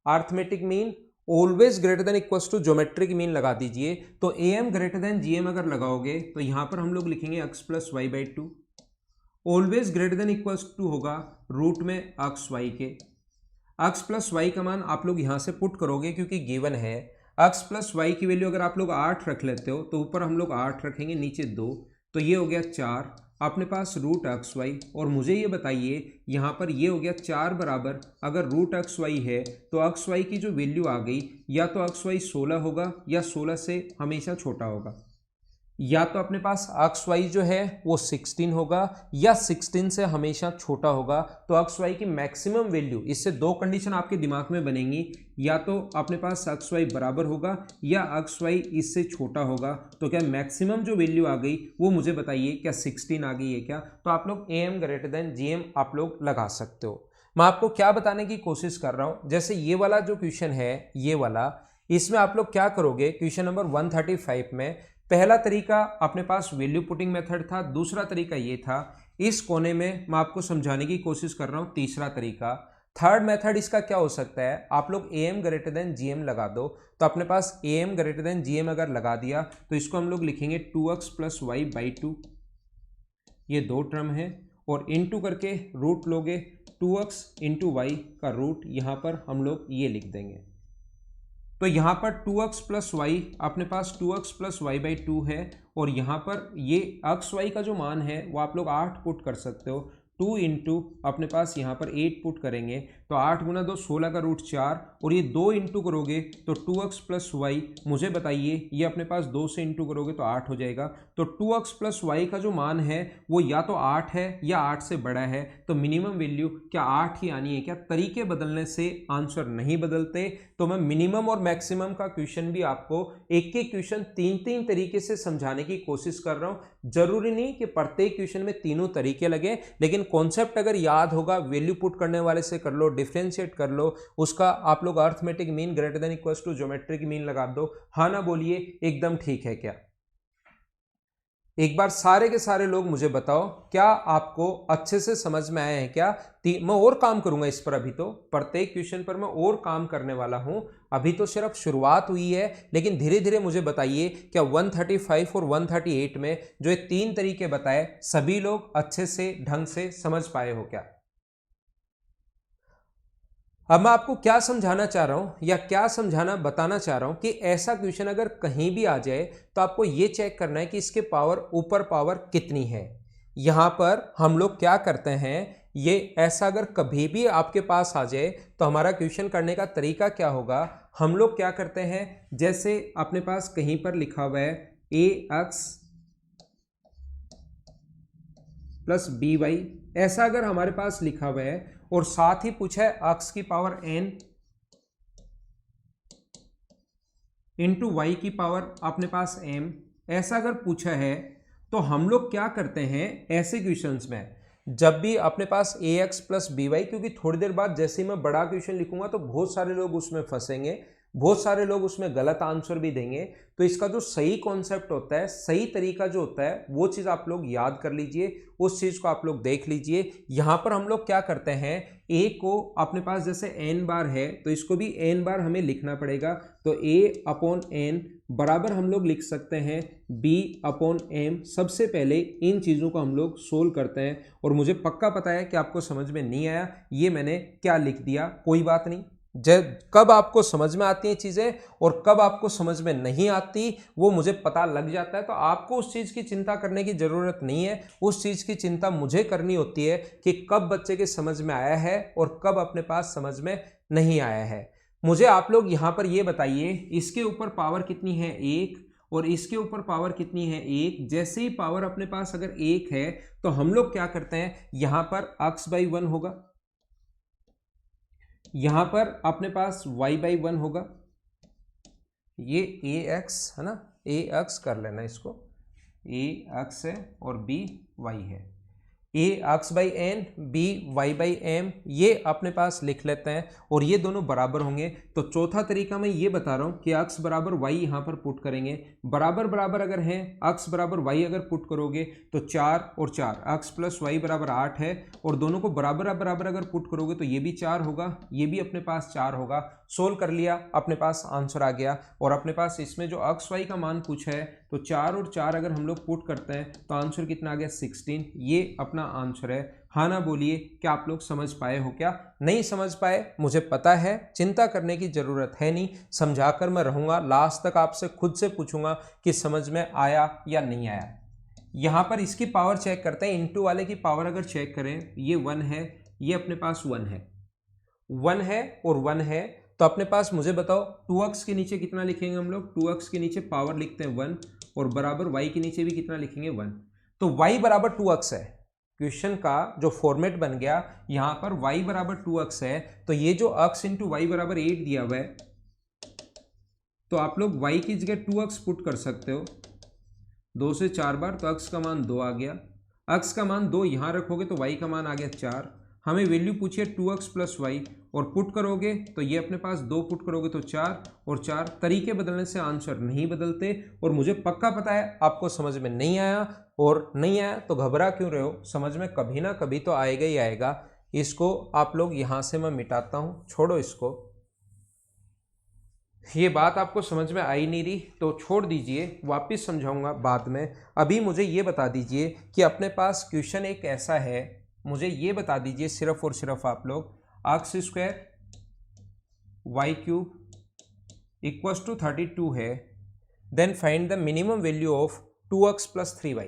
arithmetic mean always greater than equals to geometric mean लगा दीजिए। तो am ग्रेटर देन gm अगर लगाओगे तो यहां पर हम लोग लिखेंगे x + y/2। Always greater than equals to होगा रूट में x y के। x + y का मान आप लोग यहां से पुट करोगे क्योंकि गिवन है। x + y की वैल्यू अगर आप लोग 8 रख लेते हो तो ऊपर हम लोग 8 रखेंगे, नीचे 2, तो ये हो गया 4 अपने पास रूट x y। और मुझे ये बताइए यहाँ पर ये हो गया 4 बराबर, अगर रूट x y है तो x y की जो वैल्यू आ गई या तो x y 16 होगा या 16 से हमेशा छोटा होगा। या तो अपने पास एक्स वाई जो है वो 16 होगा या 16 से हमेशा छोटा होगा। तो एक्स वाई की मैक्सिमम वैल्यू, इससे दो कंडीशन आपके दिमाग में बनेंगी, या तो अपने पास एक्स वाई बराबर होगा या एक्स वाई इससे छोटा होगा। तो क्या मैक्सिमम जो वैल्यू आ गई वो मुझे बताइए, क्या 16 आ गई है क्या? तो आप लोग am ग्रेटर देन gm आप लोग लगा सकते हो। मैं आपको क्या बताने की कोशिश कर रहा हूं, जैसे ये वाला जो क्वेश्चन है ये वाला, इसमें आप लोग क्या करोगे, क्वेश्चन नंबर 135 में पहला तरीका अपने पास वैल्यू पुटिंग मेथड था, दूसरा तरीका ये था। इस कोने में मैं आपको समझाने की कोशिश कर रहा हूं तीसरा तरीका। थर्ड मेथड इसका क्या हो सकता है, आप लोग am ग्रेटर देन gm लगा दो। तो अपने पास am ग्रेटर देन gm अगर लगा दिया तो इसको हम लोग लिखेंगे 2x प्लस वाई बाई 2, ये दो टर्म है, और इनटू करके रूट लोगे 2x इंटू वाई का रूट, यहाँ पर हम लोग ये लिख देंगे। तो यहाँ पर 2x प्लस वाई अपने पास 2x प्लस वाई बाई 2 है, और यहाँ पर ये एक्स वाई का जो मान है वो आप लोग 8 पुट कर सकते हो। 2 इंटू अपने पास यहाँ पर 8 पुट करेंगे तो 8 गुना 2 16 का रूट 4, और ये 2 इंटू करोगे तो 2x प्लस वाई, मुझे बताइए ये अपने पास 2 से इंटू करोगे तो 8 हो जाएगा। तो 2x प्लस वाई का जो मान है वो या तो 8 है या 8 से बड़ा है। तो मिनिमम वैल्यू क्या 8 ही आनी है क्या? तरीके बदलने से आंसर नहीं बदलते। तो मैं मिनिमम और मैक्सिमम का क्वेश्चन भी आपको एक एक क्वेश्चन तीन तीन तरीके से समझाने की कोशिश कर रहा हूं। जरूरी नहीं कि प्रत्येक क्वेश्चन में तीनों तरीके लगे, लेकिन कॉन्सेप्ट अगर याद होगा, वैल्यू पुट करने वाले से कर लो, डिफरेंशिएट कर लो, उसका आप लोग arithmetic mean greater than equal to geometric mean लगा दो। हाँ ना बोलिए, एकदम ठीक है क्या? एक बार सारे के सारे लोग मुझे बताओ, क्या आपको अच्छे से समझ में आया है क्या? मैं और काम करूंगा इस पर, अभी तो प्रत्येक क्वेश्चन पर मैं और काम करने वाला हूं। अभी तो सिर्फ शुरुआत हुई है, लेकिन धीरे धीरे मुझे बताइए क्या 135 और 138 में जो ये तीन तरीके बताए सभी लोग अच्छे से ढंग से समझ पाए हो क्या? अब मैं आपको क्या समझाना चाह रहा हूं या क्या समझाना बताना चाह रहा हूं कि ऐसा क्वेश्चन अगर कहीं भी आ जाए तो आपको ये चेक करना है कि इसके पावर ऊपर पावर कितनी है। यहां पर हम लोग क्या करते हैं, ये ऐसा अगर कभी भी आपके पास आ जाए तो हमारा क्वेश्चन करने का तरीका क्या होगा, हम लोग क्या करते हैं, जैसे अपने पास कहीं पर लिखा हुआ है ax प्लस बी वाई, ऐसा अगर हमारे पास लिखा हुआ है और साथ ही पूछा है x की पावर n इंटू वाई की पावर अपने पास m, ऐसा अगर पूछा है तो हम लोग क्या करते हैं ऐसे क्वेश्चंस में, जब भी अपने पास ax प्लस बी वाई, क्योंकि थोड़ी देर बाद जैसे ही मैं बड़ा क्वेश्चन लिखूंगा तो बहुत सारे लोग उसमें फंसेंगे, बहुत सारे लोग उसमें गलत आंसर भी देंगे। तो इसका जो सही कॉन्सेप्ट होता है, सही तरीका जो होता है, वो चीज़ आप लोग याद कर लीजिए, उस चीज़ को आप लोग देख लीजिए। यहाँ पर हम लोग क्या करते हैं, a को अपने पास जैसे n बार है तो इसको भी n बार हमें लिखना पड़ेगा। तो a अपॉन n बराबर हम लोग लिख सकते हैं b अपॉन m। सबसे पहले इन चीज़ों को हम लोग सोल्व करते हैं, और मुझे पक्का पता है कि आपको समझ में नहीं आया ये मैंने क्या लिख दिया, कोई बात नहीं। जब कब आपको समझ में आती हैं चीज़ें और कब आपको समझ में नहीं आती वो मुझे पता लग जाता है। तो आपको उस चीज़ की चिंता करने की ज़रूरत नहीं है, उस चीज़ की चिंता मुझे करनी होती है कि कब बच्चे के समझ में आया है और कब अपने पास समझ में नहीं आया है। मुझे आप लोग यहाँ पर ये बताइए, इसके ऊपर पावर कितनी है 1 और इसके ऊपर पावर कितनी है 1। जैसे ही पावर अपने पास अगर 1 है तो हम लोग क्या करते हैं, यहाँ पर x/1 होगा, यहां पर अपने पास y/1 होगा, ये ax है ना, ax कर लेना इसको, ax है और b y है, a x/n b y/m ये अपने पास लिख लेते हैं, और ये दोनों बराबर होंगे। तो चौथा तरीका मैं ये बता रहा हूं कि x बराबर y यहाँ पर पुट करेंगे, बराबर बराबर अगर हैं, x बराबर y अगर पुट करोगे तो 4 और 4, x प्लस वाई बराबर 8 है, और दोनों को बराबर बराबर अगर पुट करोगे तो ये भी 4 होगा, ये भी अपने पास 4 होगा। सोल्व कर लिया, अपने पास आंसर आ गया। और अपने पास इसमें जो x y का मान पूछा है तो 4 और 4 अगर हम लोग पुट करते हैं तो आंसर कितना आ गया 16, ये अपना आंसर है। हाँ ना बोलिए, क्या आप लोग समझ पाए हो क्या? नहीं समझ पाए मुझे पता है, चिंता करने की ज़रूरत है नहीं, समझाकर मैं रहूँगा, लास्ट तक आपसे खुद से पूछूंगा कि समझ में आया या नहीं आया। यहाँ पर इसकी पावर चेक करते हैं, इंटू वाले की पावर अगर चेक करें, ये 1 है, ये अपने पास 1 है, 1 है और 1 है, तो अपने पास मुझे बताओ 2x के नीचे कितना लिखेंगे हम लोग, 2x के नीचे पावर लिखते हैं 1 और बराबर y के नीचे भी कितना लिखेंगे 1। तो y बराबर 2x है। क्वेश्चन का जो फॉर्मेट बन गया यहाँ पर y बराबर 2x है, तो ये जो x इंटू वाई बराबर 8 दिया हुआ है, तो आप लोग y की जगह 2x पुट कर सकते हो 2 से 4 बार, तो x का मान 2 आ गया। x का मान 2 यहाँ रखोगे तो y का मान आ गया 4। हमें वैल्यू पूछी है 2x प्लस वाई, और पुट करोगे तो ये अपने पास 2 पुट करोगे तो 4 और 4। तरीके बदलने से आंसर नहीं बदलते, और मुझे पक्का पता है आपको समझ में नहीं आया, और नहीं आया तो घबरा क्यों रहे हो, समझ में कभी ना कभी तो आएगा ही आएगा। इसको आप लोग यहाँ से मैं मिटाता हूँ, छोड़ो इसको, ये बात आपको समझ में आई नहीं रही तो छोड़ दीजिए, वापस समझाऊंगा बाद में। अभी मुझे ये बता दीजिए कि अपने पास क्वेश्चन एक ऐसा है, मुझे ये बता दीजिए सिर्फ और सिर्फ आप लोग, X square Y cube equals to 32 है, then find the minimum value of 2x plus 3y,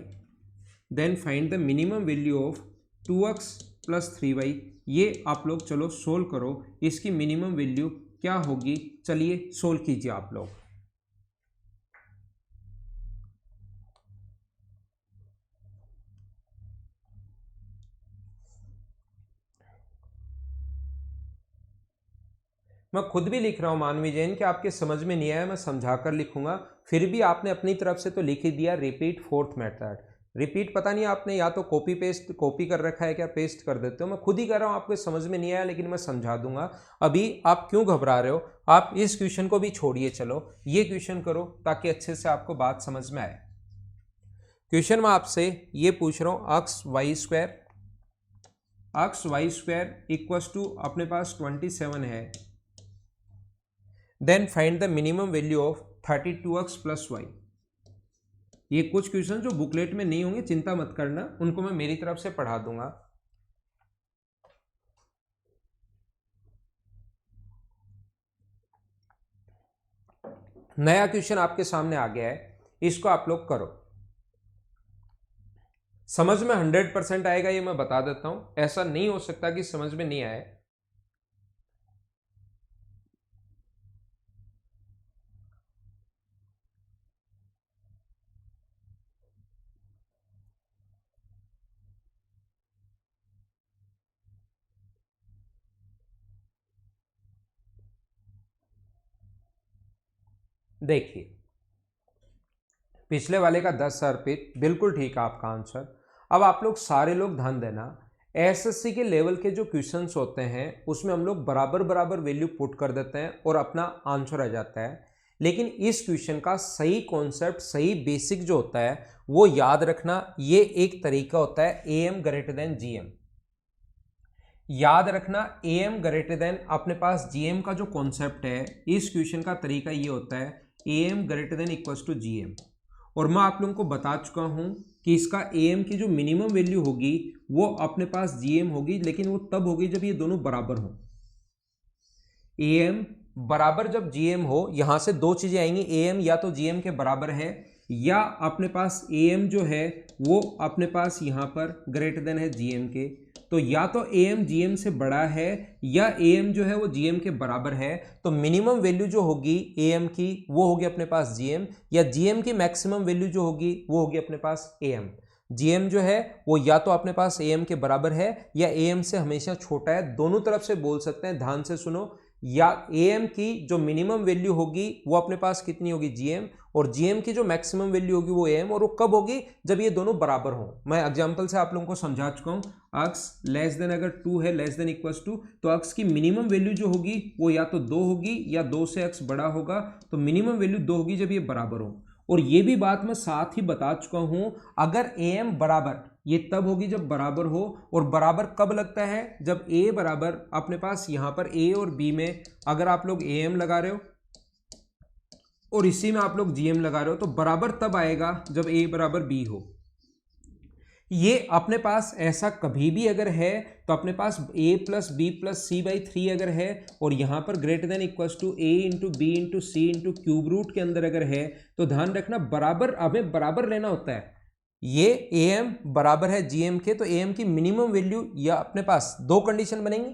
then find the minimum value of 2x plus 3y। ये आप लोग चलो सोल्व करो, इसकी मिनिमम वैल्यू क्या होगी, चलिए सोल्व कीजिए आप लोग। मैं खुद भी लिख रहा हूं मानवी जैन कि आपके समझ में नहीं आया, मैं समझा कर लिखूंगा, फिर भी आपने अपनी तरफ से तो लिख ही दिया रिपीट फोर्थ मेथड। रिपीट पता नहीं आपने या तो कॉपी कर रखा है क्या, पेस्ट कर देते हो, मैं खुद ही कर रहा हूं, आपको समझ में नहीं आया लेकिन मैं समझा दूंगा। अभी आप क्यों घबरा रहे हो, आप इस क्वेश्चन को भी छोड़िए, चलो ये क्वेश्चन करो ताकि अच्छे से आपको बात समझ में आए। क्वेश्चन में आपसे ये पूछ रहा हूं, X Y square equals to अपने पास 27 है, then find the minimum value of 32x plus Y. ये कुछ क्वेश्चन जो बुकलेट में नहीं होंगे, चिंता मत करना, उनको मैं मेरी तरफ से पढ़ा दूंगा। नया क्वेश्चन आपके सामने आ गया है, इसको आप लोग करो। समझ में 100% आएगा ये मैं बता देता हूं, ऐसा नहीं हो सकता कि समझ में नहीं आए। देखिए पिछले वाले का 10 अर्पित, बिल्कुल ठीक है आपका आंसर। अब आप लोग सारे लोग ध्यान देना, एसएससी के लेवल के जो क्वेश्चंस होते हैं उसमें हम लोग बराबर बराबर वैल्यू पुट कर देते हैं और अपना आंसर आ जाता है, लेकिन इस क्वेश्चन का सही कॉन्सेप्ट, सही बेसिक जो होता है वो याद रखना। ये एक तरीका होता है AM ग्रेटर देन GM, याद रखना AM ग्रेटर देन अपने पास GM का जो कॉन्सेप्ट है, इस क्वेश्चन का तरीका ये होता है AM greater than equals to GM। और मैं आप लोगों को बता चुका हूं कि इसका AM की जो मिनिमम वैल्यू होगी वो अपने पास GM होगी, लेकिन वो तब होगी जब ये दोनों बराबर हो। AM बराबर जब GM हो, यहां से दो चीजें आएंगी, AM या तो GM के बराबर है, या अपने पास AM जो है वो अपने पास यहां पर ग्रेटर देन है GM के। तो या तो AM GM से बड़ा है या AM जो है वो GM के बराबर है, तो मिनिमम वैल्यू जो होगी AM की वो होगी अपने पास GM, या GM की मैक्सिमम वैल्यू जो होगी वो होगी अपने पास AM। GM जो है वो या तो अपने पास AM के बराबर है या AM से हमेशा छोटा है, दोनों तरफ से बोल सकते हैं, ध्यान से सुनो। या AM की जो मिनिमम वैल्यू होगी वो अपने पास कितनी होगी GM, और GM की जो मैक्सिमम वैल्यू होगी वो AM, और वो कब होगी जब ये दोनों बराबर हों। मैं एग्जांपल से आप लोगों को समझा चुका हूं, x लेस देन अगर 2 है, लेस देन इक्वल्स टू, तो x की मिनिमम वैल्यू जो होगी वो या तो 2 होगी या 2 से x बड़ा होगा, तो मिनिमम वैल्यू 2 होगी जब ये बराबर हो। और ये भी बात मैं साथ ही बता चुका हूं, अगर AM बराबर, ये तब होगी जब बराबर हो, और बराबर कब लगता है जब A बराबर अपने पास यहां पर A और B में अगर आप लोग AM लगा रहे हो और इसी में आप लोग GM लगा रहे हो, तो बराबर तब आएगा जब A बराबर B हो। ये अपने पास ऐसा कभी भी अगर है तो अपने पास A plus B plus C by 3 अगर है, और यहां पर greater than equals to A into B into C into cube root के अंदर अगर है, तो ध्यान रखना बराबर, हमें बराबर लेना होता है। ये AM बराबर है GM के, तो AM की मिनिमम वैल्यू, या अपने पास दो कंडीशन बनेंगी,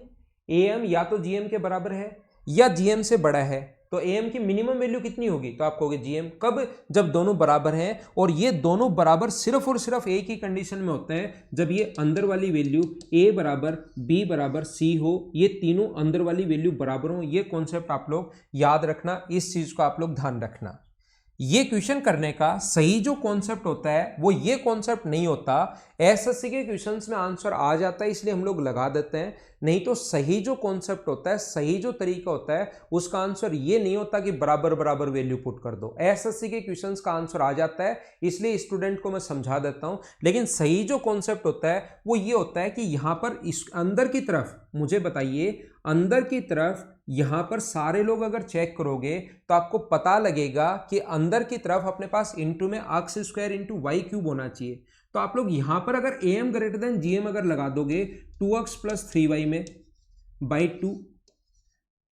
AM या तो GM के बराबर है या GM से बड़ा है, तो ए एम की मिनिमम वैल्यू कितनी होगी, तो आप कहोगे जी एम। कब, जब दोनों बराबर हैं, और ये दोनों बराबर सिर्फ और सिर्फ एक ही कंडीशन में होते हैं, जब ये अंदर वाली वैल्यू ए बराबर बी बराबर सी हो, ये तीनों अंदर वाली वैल्यू बराबर हो। ये कॉन्सेप्ट आप लोग याद रखना, इस चीज को आप लोग ध्यान रखना। ये क्वेश्चन करने का सही जो कॉन्सेप्ट होता है वो ये कॉन्सेप्ट नहीं होता। एसएससी के क्वेश्चंस में आंसर आ जाता है इसलिए हम लोग लगा देते हैं, नहीं तो सही जो कॉन्सेप्ट होता है, सही जो तरीका होता है, उसका आंसर ये नहीं होता कि बराबर बराबर वैल्यू पुट कर दो। एसएससी के क्वेश्चंस का आंसर आ जाता है, इसलिए स्टूडेंट को मैं समझा देता हूं। लेकिन सही जो कॉन्सेप्ट होता है वो ये होता है कि यहां पर इस अंदर की तरफ, मुझे बताइए, अंदर की तरफ यहां पर सारे लोग अगर चेक करोगे तो आपको पता लगेगा कि अंदर की तरफ अपने पास इंटू में x square into y cube होना चाहिए। तो आप लोग यहां पर अगर A M greater than G M अगर लगा दोगे 2x प्लस 3y में by 2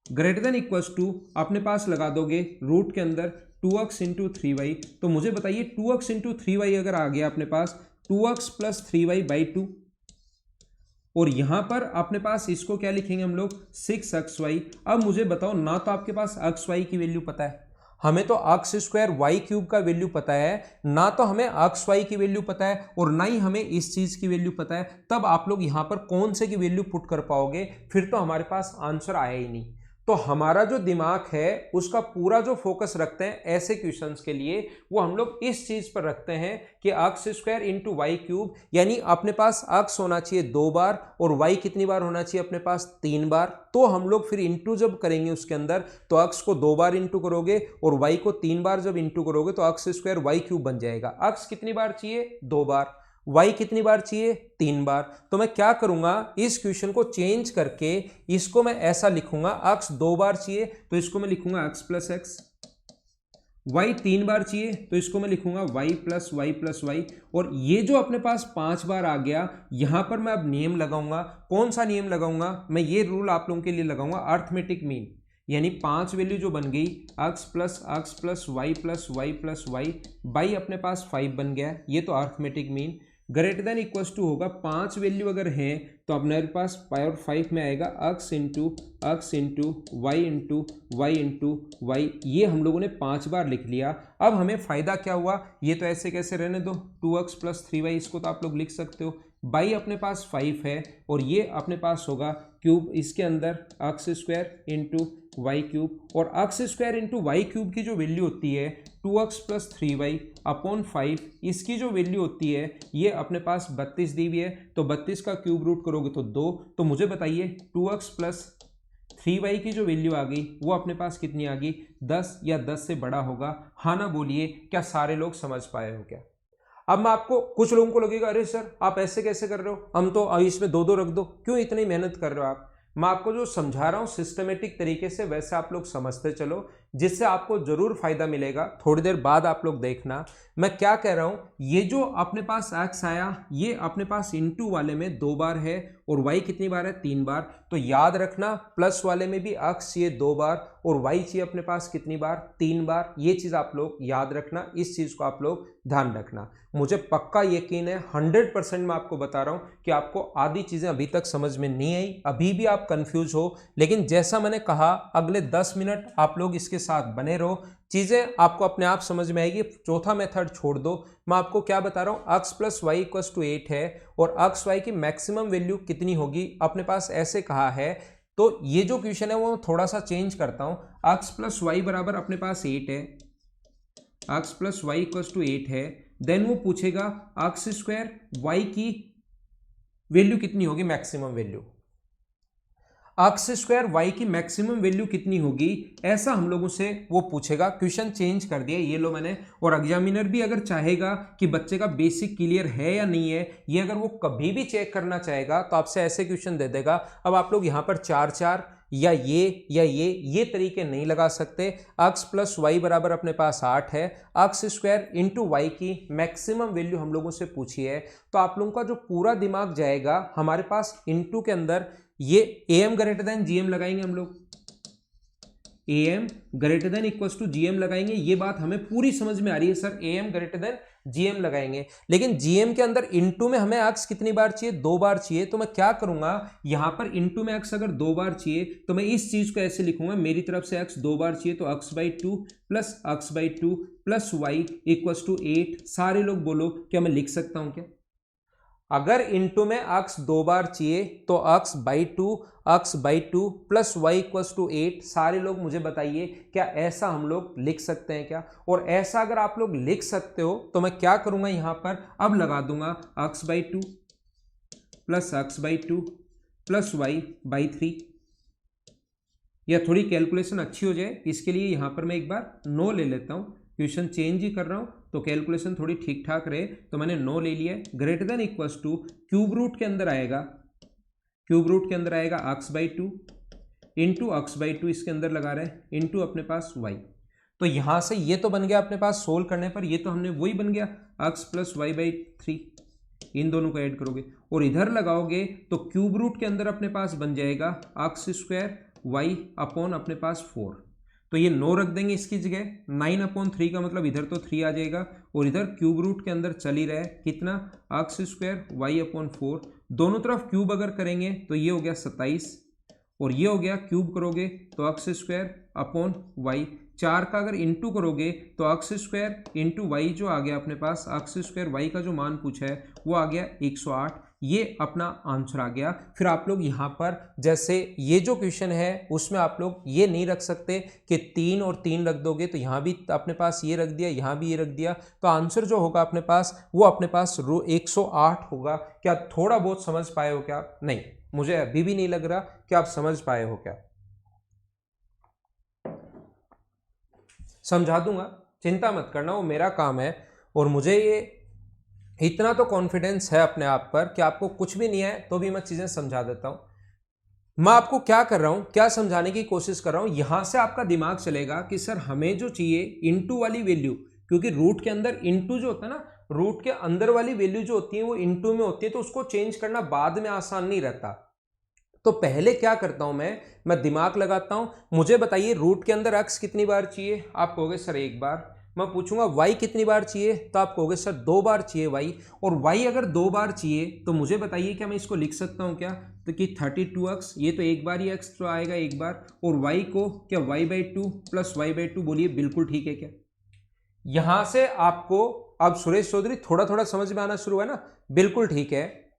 greater than equals to अपने पास लगा दोगे रूट के अंदर 2x इंटू 3y। तो मुझे बताइए 2x इंटू 3y अगर आ गया अपने पास 2x प्लस 3y बाई 2, और यहां पर अपने पास इसको क्या लिखेंगे हम लोग 6xy। अब मुझे बताओ, ना तो आपके पास xy की वैल्यू पता है, हमें तो एक्स स्क्वायर वाई क्यूब का वैल्यू पता है, ना तो हमें एक्स वाई की वैल्यू पता है और ना ही हमें इस चीज की वैल्यू पता है। तब आप लोग यहां पर कौन से की वैल्यू पुट कर पाओगे, फिर तो हमारे पास आंसर आया ही नहीं। तो हमारा जो दिमाग है उसका पूरा जो फोकस रखते हैं ऐसे क्वेश्चंस के लिए, वो हम लोग इस चीज पर रखते हैं कि x square into y cube, यानी अपने पास एक्स होना चाहिए 2 बार और वाई कितनी बार होना चाहिए अपने पास 3 बार। तो हम लोग फिर इंटू जब करेंगे उसके अंदर, तो एक्स को 2 बार इंटू करोगे और वाई को 3 बार जब इंटू करोगे तो एक्स स्क्वायर वाई क्यूब बन जाएगा। एक्स कितनी बार चाहिए 2 बार, y कितनी बार चाहिए 3 बार। तो मैं क्या करूंगा, इस क्वेश्चन को चेंज करके इसको मैं ऐसा लिखूंगा, x 2 बार चाहिए तो इसको मैं लिखूंगा x प्लस एक्स, y 3 बार चाहिए तो इसको मैं लिखूंगा y प्लस वाई, और ये जो अपने पास 5 बार आ गया, यहां पर मैं अब नियम लगाऊंगा। कौन सा नियम लगाऊंगा, मैं ये रूल आप लोगों के लिए लगाऊंगा, अर्थमेटिक मीन, यानी 5 वैल्यू जो बन गई x plus y plus y by अपने पास 5 बन गया, ये तो arithmetic mean. Greater than equals to होगा 5 वैल्यू अगर है तो अपने पास पावर 5 में आएगा x into y into y. ये हम लोगों ने 5 बार लिख लिया। अब हमें फायदा क्या हुआ, ये तो ऐसे कैसे रहने दो, 2x प्लस 3y, इसको तो आप लोग लिख सकते हो। बाई अपने पास 5 है और ये अपने पास होगा क्यूब, इसके अंदर x square into y cube, और x square into y cube की जो वैल्यू होती है 2x प्लस 3y अपॉन 5, इसकी जो वैल्यू होती है ये अपने पास 32 दी हुई है। तो 32 का क्यूब रूट करोगे तो 2। तो मुझे बताइए 2x प्लस 3y की जो वैल्यू आ गई वो अपने पास कितनी आ गई, 10 या 10 से बड़ा होगा। हाँ ना बोलिए, क्या सारे लोग समझ पाए हो क्या? अब मैं आपको, कुछ लोगों को लगेगा अरे सर आप ऐसे कैसे कर रहे हो, हम तो इसमें 2-2 रख दो, क्यों इतनी मेहनत कर रहे हो आप? मैं आपको जो समझा रहा हूं सिस्टमेटिक तरीके से, वैसे आप लोग समझते चलो, जिससे आपको जरूर फायदा मिलेगा। थोड़ी देर बाद आप लोग देखना मैं क्या कह रहा हूं। ये जो अपने पास x आया, ये अपने पास इंटू वाले में 2 बार है और y कितनी बार है 3 बार। तो याद रखना प्लस वाले में भी x चाहिए 2 बार और y चाहिए अपने पास कितनी बार, 3 बार। ये चीज आप लोग याद रखना, इस चीज को आप लोग ध्यान रखना। मुझे पक्का यकीन है 100% मैं आपको बता रहा हूं कि आपको आधी चीजें अभी तक समझ में नहीं आई, अभी भी आप कंफ्यूज हो, लेकिन जैसा मैंने कहा अगले 10 मिनट आप लोग इसके साथ बने रहो, चीजें आपको अपने आप समझ में आएगी। चौथा मेथड छोड़ दो। मैं आपको क्या बता रहा हूं, x plus Y equals to 8 है और x y की मैक्सिमम वैल्यू कितनी होगी अपने पास ऐसे कहा है। तो ये जो क्वेश्चन है वो थोड़ा सा चेंज करता हूं, x प्लस वाई बराबर अपने पास 8 है, x plus Y equals to 8 है, देन वो पूछेगा एक्स स्क्वायर वाई की वैल्यू कितनी होगी, maximum value, x square y की मैक्सिमम वैल्यू कितनी होगी, ऐसा हम लोगों से वो पूछेगा। क्वेश्चन चेंज कर दिया, ये लो मैंने। और एग्जामिनर भी अगर चाहेगा कि बच्चे का बेसिक क्लियर है या नहीं है, ये अगर वो कभी भी चेक करना चाहेगा तो आपसे ऐसे क्वेश्चन दे देगा। अब आप लोग यहाँ पर 4-4 या ये तरीके नहीं लगा सकते। एक्स प्लस वाई बराबर अपने पास 8 है, एक्स स्क्वायर इंटू वाई की मैक्सिमम वैल्यू हम लोगों से पूछी है। तो आप लोगों का जो पूरा दिमाग जाएगा हमारे पास इंटू के अंदर, ये A M greater than G M लगाएंगे हम लोग, A M greater than equals to G M लगाएंगे। ये बात हमें पूरी समझ में आ रही है sir, A M greater than GM लगाएंगे, लेकिन जीएम के अंदर इनटू में हमें एक्स कितनी बार चाहिए, 2 बार चाहिए। तो मैं क्या करूंगा, यहां पर इनटू में एक्स अगर 2 बार चाहिए तो मैं इस चीज को ऐसे लिखूंगा, मेरी तरफ से एक्स 2 बार चाहिए तो x/2 plus x/2 plus Y equals to 8। सारे लोग बोलो क्या मैं लिख सकता हूं क्या? अगर इनटू में x 2 बार चाहिए तो x/2 plus Y equals to 8। सारे लोग मुझे बताइए क्या ऐसा हम लोग लिख सकते हैं क्या? और ऐसा अगर आप लोग लिख सकते हो तो मैं क्या करूंगा, यहां पर अब लगा दूंगा x/2 plus x/2 plus y/3। या थोड़ी कैलकुलेशन अच्छी हो जाए इसके लिए यहां पर मैं एक बार 9 ले लेता हूं, क्वेश्चन चेंज ही कर रहा हूं तो कैलकुलेशन थोड़ी ठीक ठाक रहे, तो मैंने 9 ले लिया है। Greater than equals to cube root के अंदर आएगा, x/2 इंटू x/2 इसके अंदर लगा रहे हैं इंटू अपने पास y। तो यहां से ये तो बन गया अपने पास, सोल्व करने पर ये तो हमने वही बन गया x प्लस y/3। इन दोनों को ऐड करोगे और इधर लगाओगे तो क्यूब रूट के अंदर अपने पास बन जाएगा x² y अपॉन अपने पास 4। तो ये 9 रख देंगे इसकी जगह, 9/3 का मतलब इधर तो 3 आ जाएगा और इधर क्यूब रूट के अंदर चल ही रहा है कितना, x² y/4। दोनों तरफ क्यूब अगर करेंगे तो ये हो गया 27 और ये हो गया क्यूब करोगे तो x² अपॉन y। 4 का अगर इंटू करोगे तो x² इंटू वाई जो आ गया अपने पास, x² y का जो मान पूछा है वो आ गया 108। ये अपना आंसर आ गया। फिर आप लोग यहाँ पर जैसे ये जो क्वेश्चन है उसमें आप लोग ये नहीं रख सकते कि 3 और 3 रख दोगे तो यहाँ भी अपने पास ये रख दिया, यहाँ भी ये रख दिया, तो आंसर जो होगा अपने पास वो अपने पास 108 होगा। क्या थोड़ा बहुत समझ पाए हो क्या? नहीं, मुझे अभी भी नहीं लग रहा कि आप समझ पाए हो क्या। समझा दूंगा, चिंता मत करना, वो मेरा काम है। और मुझे ये इतना तो कॉन्फिडेंस है अपने आप पर कि आपको कुछ भी नहीं है तो भी मैं चीजें समझा देता हूं। मैं आपको क्या कर रहा हूं, क्या समझाने की कोशिश कर रहा हूं, यहां से आपका दिमाग चलेगा कि सर हमें जो चाहिए इनटू वाली वैल्यू, क्योंकि रूट के अंदर इनटू जो होता है ना, रूट के अंदर वाली वैल्यू जो होती है वो इनटू में होती है, तो उसको चेंज करना बाद में आसान नहीं रहता। तो पहले क्या करता हूं मैं दिमाग लगाता हूं। मुझे बताइए रूट के अंदर x कितनी बार चाहिए? आप कहोगे सर 1 बार। मैं पूछूंगा y कितनी बार चाहिए? तो आप कहोगे सर 2 बार चाहिए y। और y अगर 2 बार चाहिए तो मुझे बताइए क्या मैं इसको लिख सकता हूं क्या, तो कि 32x, ये तो एक बार ही x तो आएगा एक बार, और y को क्या y/2 प्लस y/2 बोलिए, बिल्कुल ठीक है क्या? यहां से आपको अब सुरेश चौधरी थोड़ा थोड़ा समझ में आना शुरू हुआ ना, बिल्कुल ठीक है।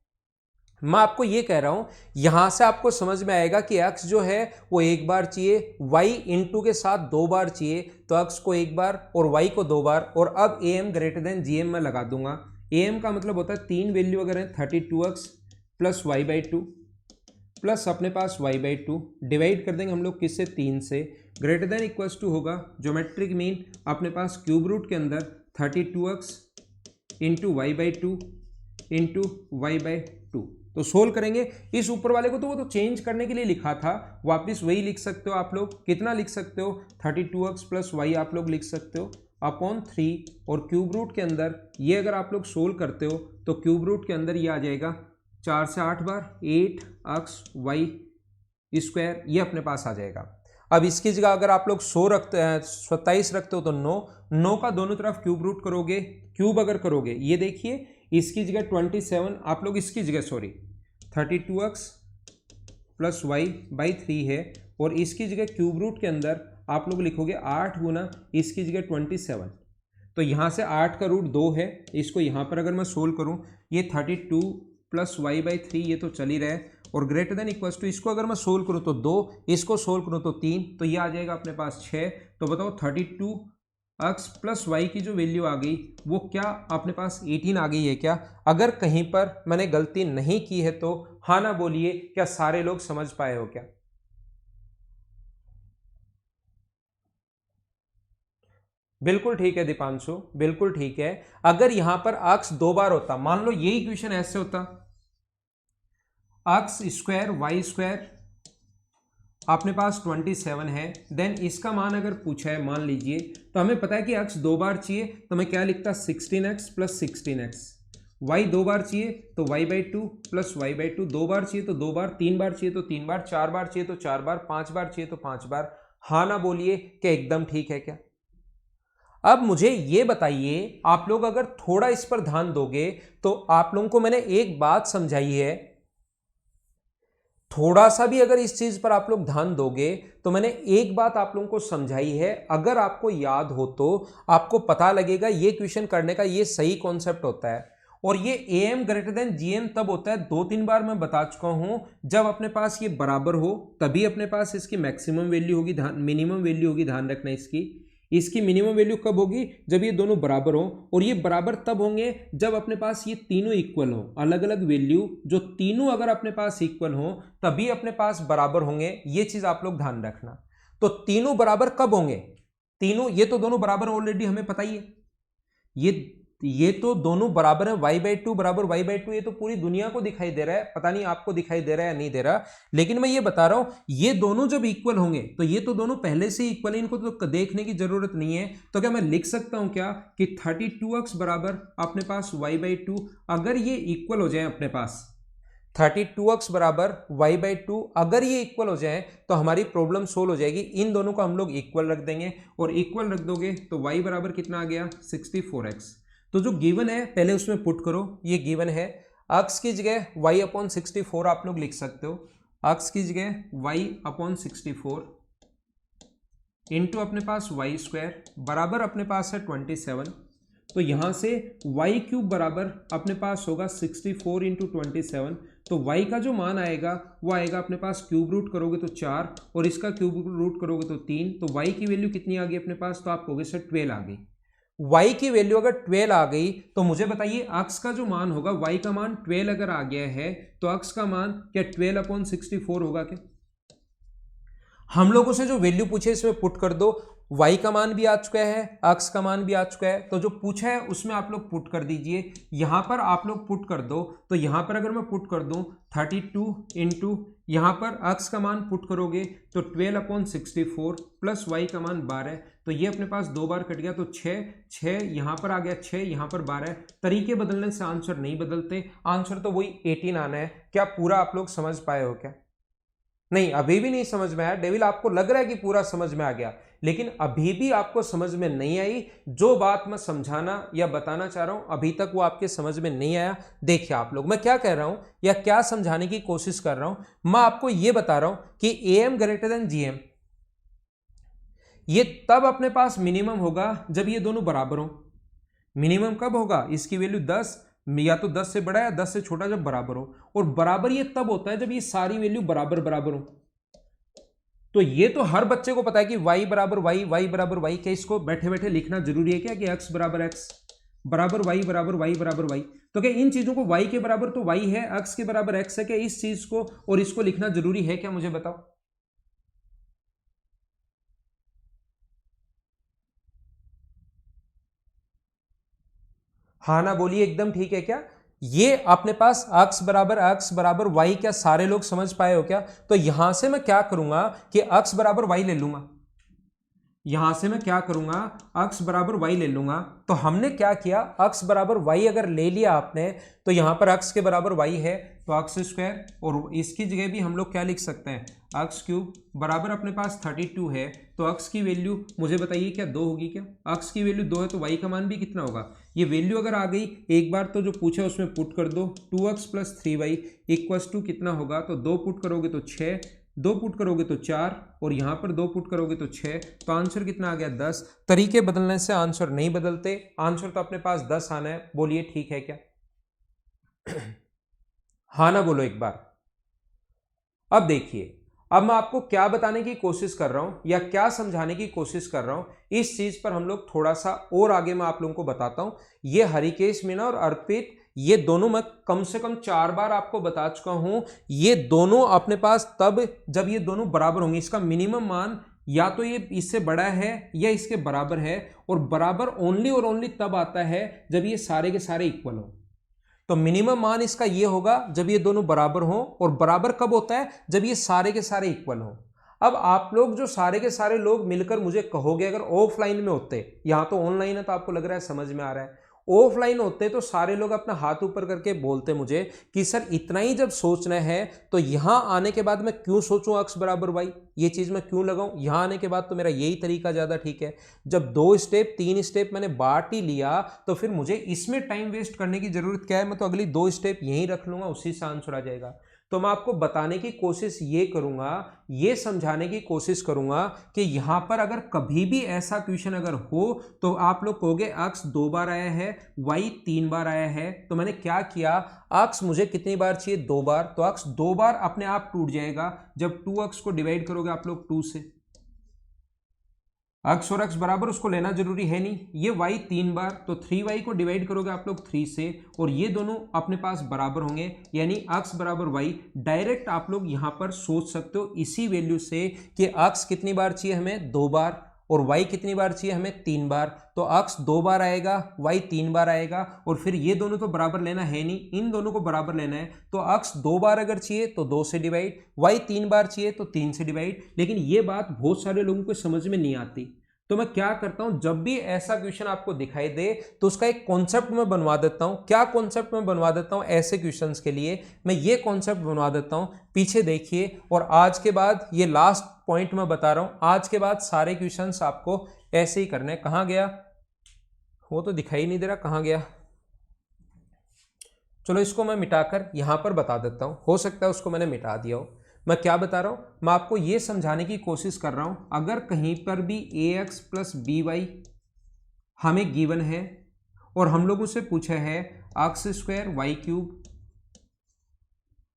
मैं आपको ये कह रहा हूं, यहां से आपको समझ में आएगा कि x जो है वो 1 बार चाहिए, y इंटू के साथ 2 बार चाहिए, तो x को 1 बार और y को 2 बार। और अब am ग्रेटर देन gm में लगा दूंगा। am का मतलब होता है 3 वैल्यू अगर है 32x प्लस y/2 प्लस अपने पास y/2, डिवाइड कर देंगे हम लोग किससे, 3 से, ग्रेटर देन इक्वल्स टू होगा ज्योमेट्रिक मीन अपने पास क्यूब रूट के अंदर 32x into y/2 into y/2। तो सोल्व करेंगे इस ऊपर वाले को, तो वो तो चेंज करने के लिए लिखा था, वापस वही लिख सकते हो आप लोग। कितना लिख सकते हो, 32x प्लस वाई आप लोग लिख सकते हो अपॉन 3, और क्यूब रूट के अंदर ये अगर आप लोग सोल्व करते हो तो क्यूब रूट के अंदर ये आ जाएगा 4 से 8 बार 8x/y², ये अपने पास आ जाएगा। अब इसकी जगह अगर आप लोग 100 रखते हैं, 27 रखते हो तो 9 का दोनों तरफ क्यूब रूट करोगे, क्यूब अगर करोगे ये देखिए इसकी जगह 27, आप लोग इसकी जगह 32x प्लस y/3 है, और इसकी जगह क्यूब रूट के अंदर आप लोग लिखोगे 8 गुना इसकी जगह 27। तो यहाँ से 8 का रूट 2 है, इसको यहाँ पर अगर मैं सोल्व करूँ, ये 32 प्लस y/3 ये तो चल ही रहा है, और ग्रेटर देन इक्वल्स टू इसको अगर मैं सोल्व करूँ तो 2, इसको सोल्व करूँ तो 3, तो ये आ जाएगा अपने पास 6। तो बताओ 32x प्लस वाई की जो वैल्यू आ गई वो क्या अपने पास 18 आ गई है क्या? अगर कहीं पर मैंने गलती नहीं की है तो हाँ ना बोलिए, क्या सारे लोग समझ पाए हो क्या? बिल्कुल ठीक है दीपांशु, बिल्कुल ठीक है। अगर यहां पर x 2 बार होता, मान लो यही इक्वेशन ऐसे होता, x² y² अपने पास 27 है, देन इसका मान अगर पूछा है मान लीजिए, तो हमें पता है कि x 2 बार चाहिए, तो मैं क्या लिखता 16x प्लस 16x, y 2 बार चाहिए तो y/2 प्लस y/2, 2 बार चाहिए तो 2 बार, 3 बार चाहिए तो 3 बार, 4 बार चाहिए तो 4 बार, 5 बार चाहिए तो 5 बार। हाँ ना बोलिए, क्या एकदम ठीक है क्या? अब मुझे ये बताइए, आप लोग अगर थोड़ा इस पर ध्यान दोगे तो आप लोगों को मैंने एक बात समझाई है, थोड़ा सा भी अगर इस चीज पर आप लोग ध्यान दोगे तो मैंने एक बात आप लोगों को समझाई है, अगर आपको याद हो तो आपको पता लगेगा ये क्वेश्चन करने का ये सही कॉन्सेप्ट होता है। और ये am ग्रेटर देन gm तब होता है, 2-3 बार मैं बता चुका हूं, जब अपने पास ये बराबर हो तभी अपने पास इसकी मैक्सिमम वैल्यू होगी, मिनिमम वैल्यू होगी, ध्यान रखना इसकी मिनिमम वैल्यू कब होगी, जब ये दोनों बराबर हो। और ये बराबर तब होंगे जब अपने पास ये तीनों इक्वल हो, अलग अलग वैल्यू जो तीनों अगर अपने पास इक्वल हो तभी अपने पास बराबर होंगे, ये चीज आप लोग ध्यान रखना। तो तीनों बराबर कब होंगे, तीनों, ये तो दोनों बराबर ऑलरेडी हमें पता ही है, ये तो दोनों बराबर है, y/2 बराबर y/2, ये तो पूरी दुनिया को दिखाई दे रहा है, पता नहीं आपको दिखाई दे रहा है या नहीं दे रहा, लेकिन मैं ये बता रहा हूं ये दोनों जब इक्वल होंगे तो ये तो दोनों पहले से इक्वल है, इनको तो देखने की जरूरत नहीं है। तो क्या मैं लिख सकता हूं क्या कि 32x बराबर अपने पास y/2, अगर ये इक्वल हो जाए अपने पास 32x बराबर y/2 अगर ये इक्वल हो जाए तो हमारी प्रॉब्लम सोल्व हो जाएगी। इन दोनों को हम लोग इक्वल रख देंगे और इक्वल रख दोगे तो y बराबर कितना आ गया 64x। तो जो गिवन है पहले उसमें पुट करो, ये गिवन है, x की जगह y/64 आप लोग लिख सकते हो, x की जगह y/64 इंटू अपने पास y² बराबर अपने पास है 27। तो यहां से y³ बराबर अपने पास होगा 64 इंटू 27। तो y का जो मान आएगा वो आएगा अपने पास, क्यूब रूट करोगे तो 4 और इसका क्यूब रूट करोगे तो 3, तो y की वैल्यू कितनी आ गई अपने पास, तो आप कहोगे सर 12 आ गई। y की वैल्यू अगर 12 आ गई तो मुझे बताइए x का जो मान होगा, y का मान 12 अगर आ गया है तो x का मान क्या 12/64 होगा क्या? हम लोगों से जो वैल्यू पूछे इसमें पुट कर दो, y का मान भी आ चुका है, x का मान भी आ चुका है, तो जो पूछा है उसमें आप लोग पुट कर दीजिए। यहां पर आप लोग पुट कर दो, तो यहां पर अगर मैं पुट कर दूं 32 इंटू यहां पर x का मान पुट करोगे तो 12/64 प्लस y का मान 12, तो ये अपने पास 2 बार कट गया तो 6 यहां पर आ गया, 6 यहां पर 12। तरीके बदलने से आंसर नहीं बदलते, आंसर तो वही 18 आना है। क्या पूरा आप लोग समझ पाए हो क्या? नहीं, अभी भी नहीं समझ में आया। डेविल आपको लग रहा है कि पूरा समझ में आ गया, लेकिन अभी भी आपको समझ में नहीं आई। जो बात मैं समझाना या बताना चाह रहा हूं अभी तक वो आपके समझ में नहीं आया। देखिए आप लोग, मैं क्या कह रहा हूं या क्या समझाने की कोशिश कर रहा हूं, मैं आपको यह बता रहा हूं कि am ग्रेटर देन gm ये तब अपने पास मिनिमम होगा जब ये दोनों बराबर हो। मिनिमम कब होगा, इसकी वैल्यू 10 या तो 10 से बड़ा या 10 से छोटा जब बराबर हो, और बराबर ये तब होता है जब ये सारी वैल्यू बराबर बराबर हो। तो ये तो हर बच्चे को पता है कि y बराबर y बराबर y, क्या इसको बैठे बैठे लिखना जरूरी है क्या कि x बराबर x बराबर y बराबर y बराबर y? तो क्या इन चीजों को y के बराबर तो y है, x के बराबर x है, क्या इस चीज को और इसको लिखना जरूरी है क्या, मुझे बताओ। हाँ ना बोलिए, एकदम ठीक है क्या? ये अपने पास x बराबर y, क्या सारे लोग समझ पाए हो क्या? तो यहां से मैं क्या करूंगा कि x बराबर y ले लूंगा, यहां से मैं क्या करूंगा x बराबर y ले लूंगा। तो हमने क्या किया, x बराबर y अगर ले लिया आपने तो यहां पर x के बराबर y है तो x², और इसकी जगह भी हम लोग क्या लिख सकते हैं x³ बराबर अपने पास 32 है, तो x की वैल्यू मुझे बताइए क्या 2 होगी क्या? x की वैल्यू 2 है तो y का मान भी कितना होगा, ये वैल्यू अगर आ गई एक बार तो जो पूछा उसमें पुट कर दो, 2x + 3y इक्वल्स टू कितना होगा, तो 2 पुट करोगे तो 6, 2 पुट करोगे तो 4 और यहां पर 2 पुट करोगे तो 6, तो आंसर कितना आ गया 10। तरीके बदलने से आंसर नहीं बदलते, आंसर तो अपने पास 10 आना है। बोलिए ठीक है क्या? हाँ ना बोलो एक बार। अब देखिए, अब मैं आपको क्या बताने की कोशिश कर रहा हूं या क्या समझाने की कोशिश कर रहा हूं, इस चीज पर हम लोग थोड़ा सा और आगे मैं आप लोगों को बताता हूं। ये हरिकेश मीना और अर्पित, ये दोनों मैं कम से कम 4 बार आपको बता चुका हूं, ये दोनों अपने पास तब जब ये दोनों बराबर होंगे। इसका मिनिमम मान या तो ये इससे बड़ा है या इसके बराबर है, और बराबर ओनली और ओनली तब आता है जब ये सारे के सारे इक्वल हो। तो मिनिमम मान इसका ये होगा जब ये दोनों बराबर हों, और बराबर कब होता है, जब ये सारे के सारे इक्वल हों। अब आप लोग जो सारे के सारे लोग मिलकर मुझे कहोगे अगर ऑफलाइन में होते, यहां तो ऑनलाइन है तो आपको लग रहा है समझ में आ रहा है, ऑफलाइन होते तो सारे लोग अपना हाथ ऊपर करके बोलते मुझे कि सर इतना ही जब सोचना है तो यहां आने के बाद मैं क्यों सोचूं x बराबर y, ये चीज मैं क्यों लगाऊं, यहां आने के बाद तो मेरा यही तरीका ज्यादा ठीक है। जब 2 स्टेप 3 स्टेप मैंने बांट ही लिया तो फिर मुझे इसमें टाइम वेस्ट करने की जरूरत क्या है, मैं तो अगली 2 स्टेप यहीं रख लूंगा, उसी से आंसर आ जाएगा। तो मैं आपको बताने की कोशिश ये करूंगा, ये समझाने की कोशिश करूंगा कि यहां पर अगर कभी भी ऐसा क्वेश्चन अगर हो तो आप लोग कहोगे x 2 बार आया है, y 3 बार आया है। तो मैंने क्या किया, x मुझे कितनी बार चाहिए, 2 बार, तो x 2 बार अपने आप टूट जाएगा जब 2x को डिवाइड करोगे आप लोग 2 से। x और x बराबर उसको लेना जरूरी है नहीं, ये y 3 बार, तो 3y को डिवाइड करोगे आप लोग 3 से और ये दोनों अपने पास बराबर होंगे, यानी x बराबर y। डायरेक्ट आप लोग यहां पर सोच सकते हो इसी वैल्यू से कि x कितनी बार चाहिए हमें, 2 बार, और y कितनी बार चाहिए हमें, 3 बार। तो x 2 बार आएगा, y 3 बार आएगा, और फिर ये दोनों तो बराबर लेना है नहीं, इन दोनों को बराबर लेना है। तो x 2 बार अगर चाहिए तो 2 से डिवाइड, y 3 बार चाहिए तो 3 से डिवाइड। लेकिन ये बात बहुत सारे लोगों को समझ में नहीं आती, तो मैं क्या करता हूं, जब भी ऐसा क्वेश्चन आपको दिखाई दे तो उसका एक कॉन्सेप्ट मैं बनवा देता हूं। क्या कॉन्सेप्ट मैं बनवा देता हूं ऐसे क्वेश्चंस के लिए, मैं ये कॉन्सेप्ट बनवा देता हूं, पीछे देखिए। और आज के बाद ये लास्ट पॉइंट मैं बता रहा हूं, आज के बाद सारे क्वेश्चंस आपको ऐसे ही करने। कहां गया वो तो दिखाई नहीं दे रहा, कहां गया, चलो इसको मैं मिटाकर यहां पर बता देता हूं, हो सकता है उसको मैंने मिटा दिया हो। मैं क्या बता रहा हूं, मैं आपको यह समझाने की कोशिश कर रहा हूं, अगर कहीं पर भी ax प्लस बी वाई हमें गिवन है और हम लोगों से पूछा है एक्स स्क्वायर वाई क्यूब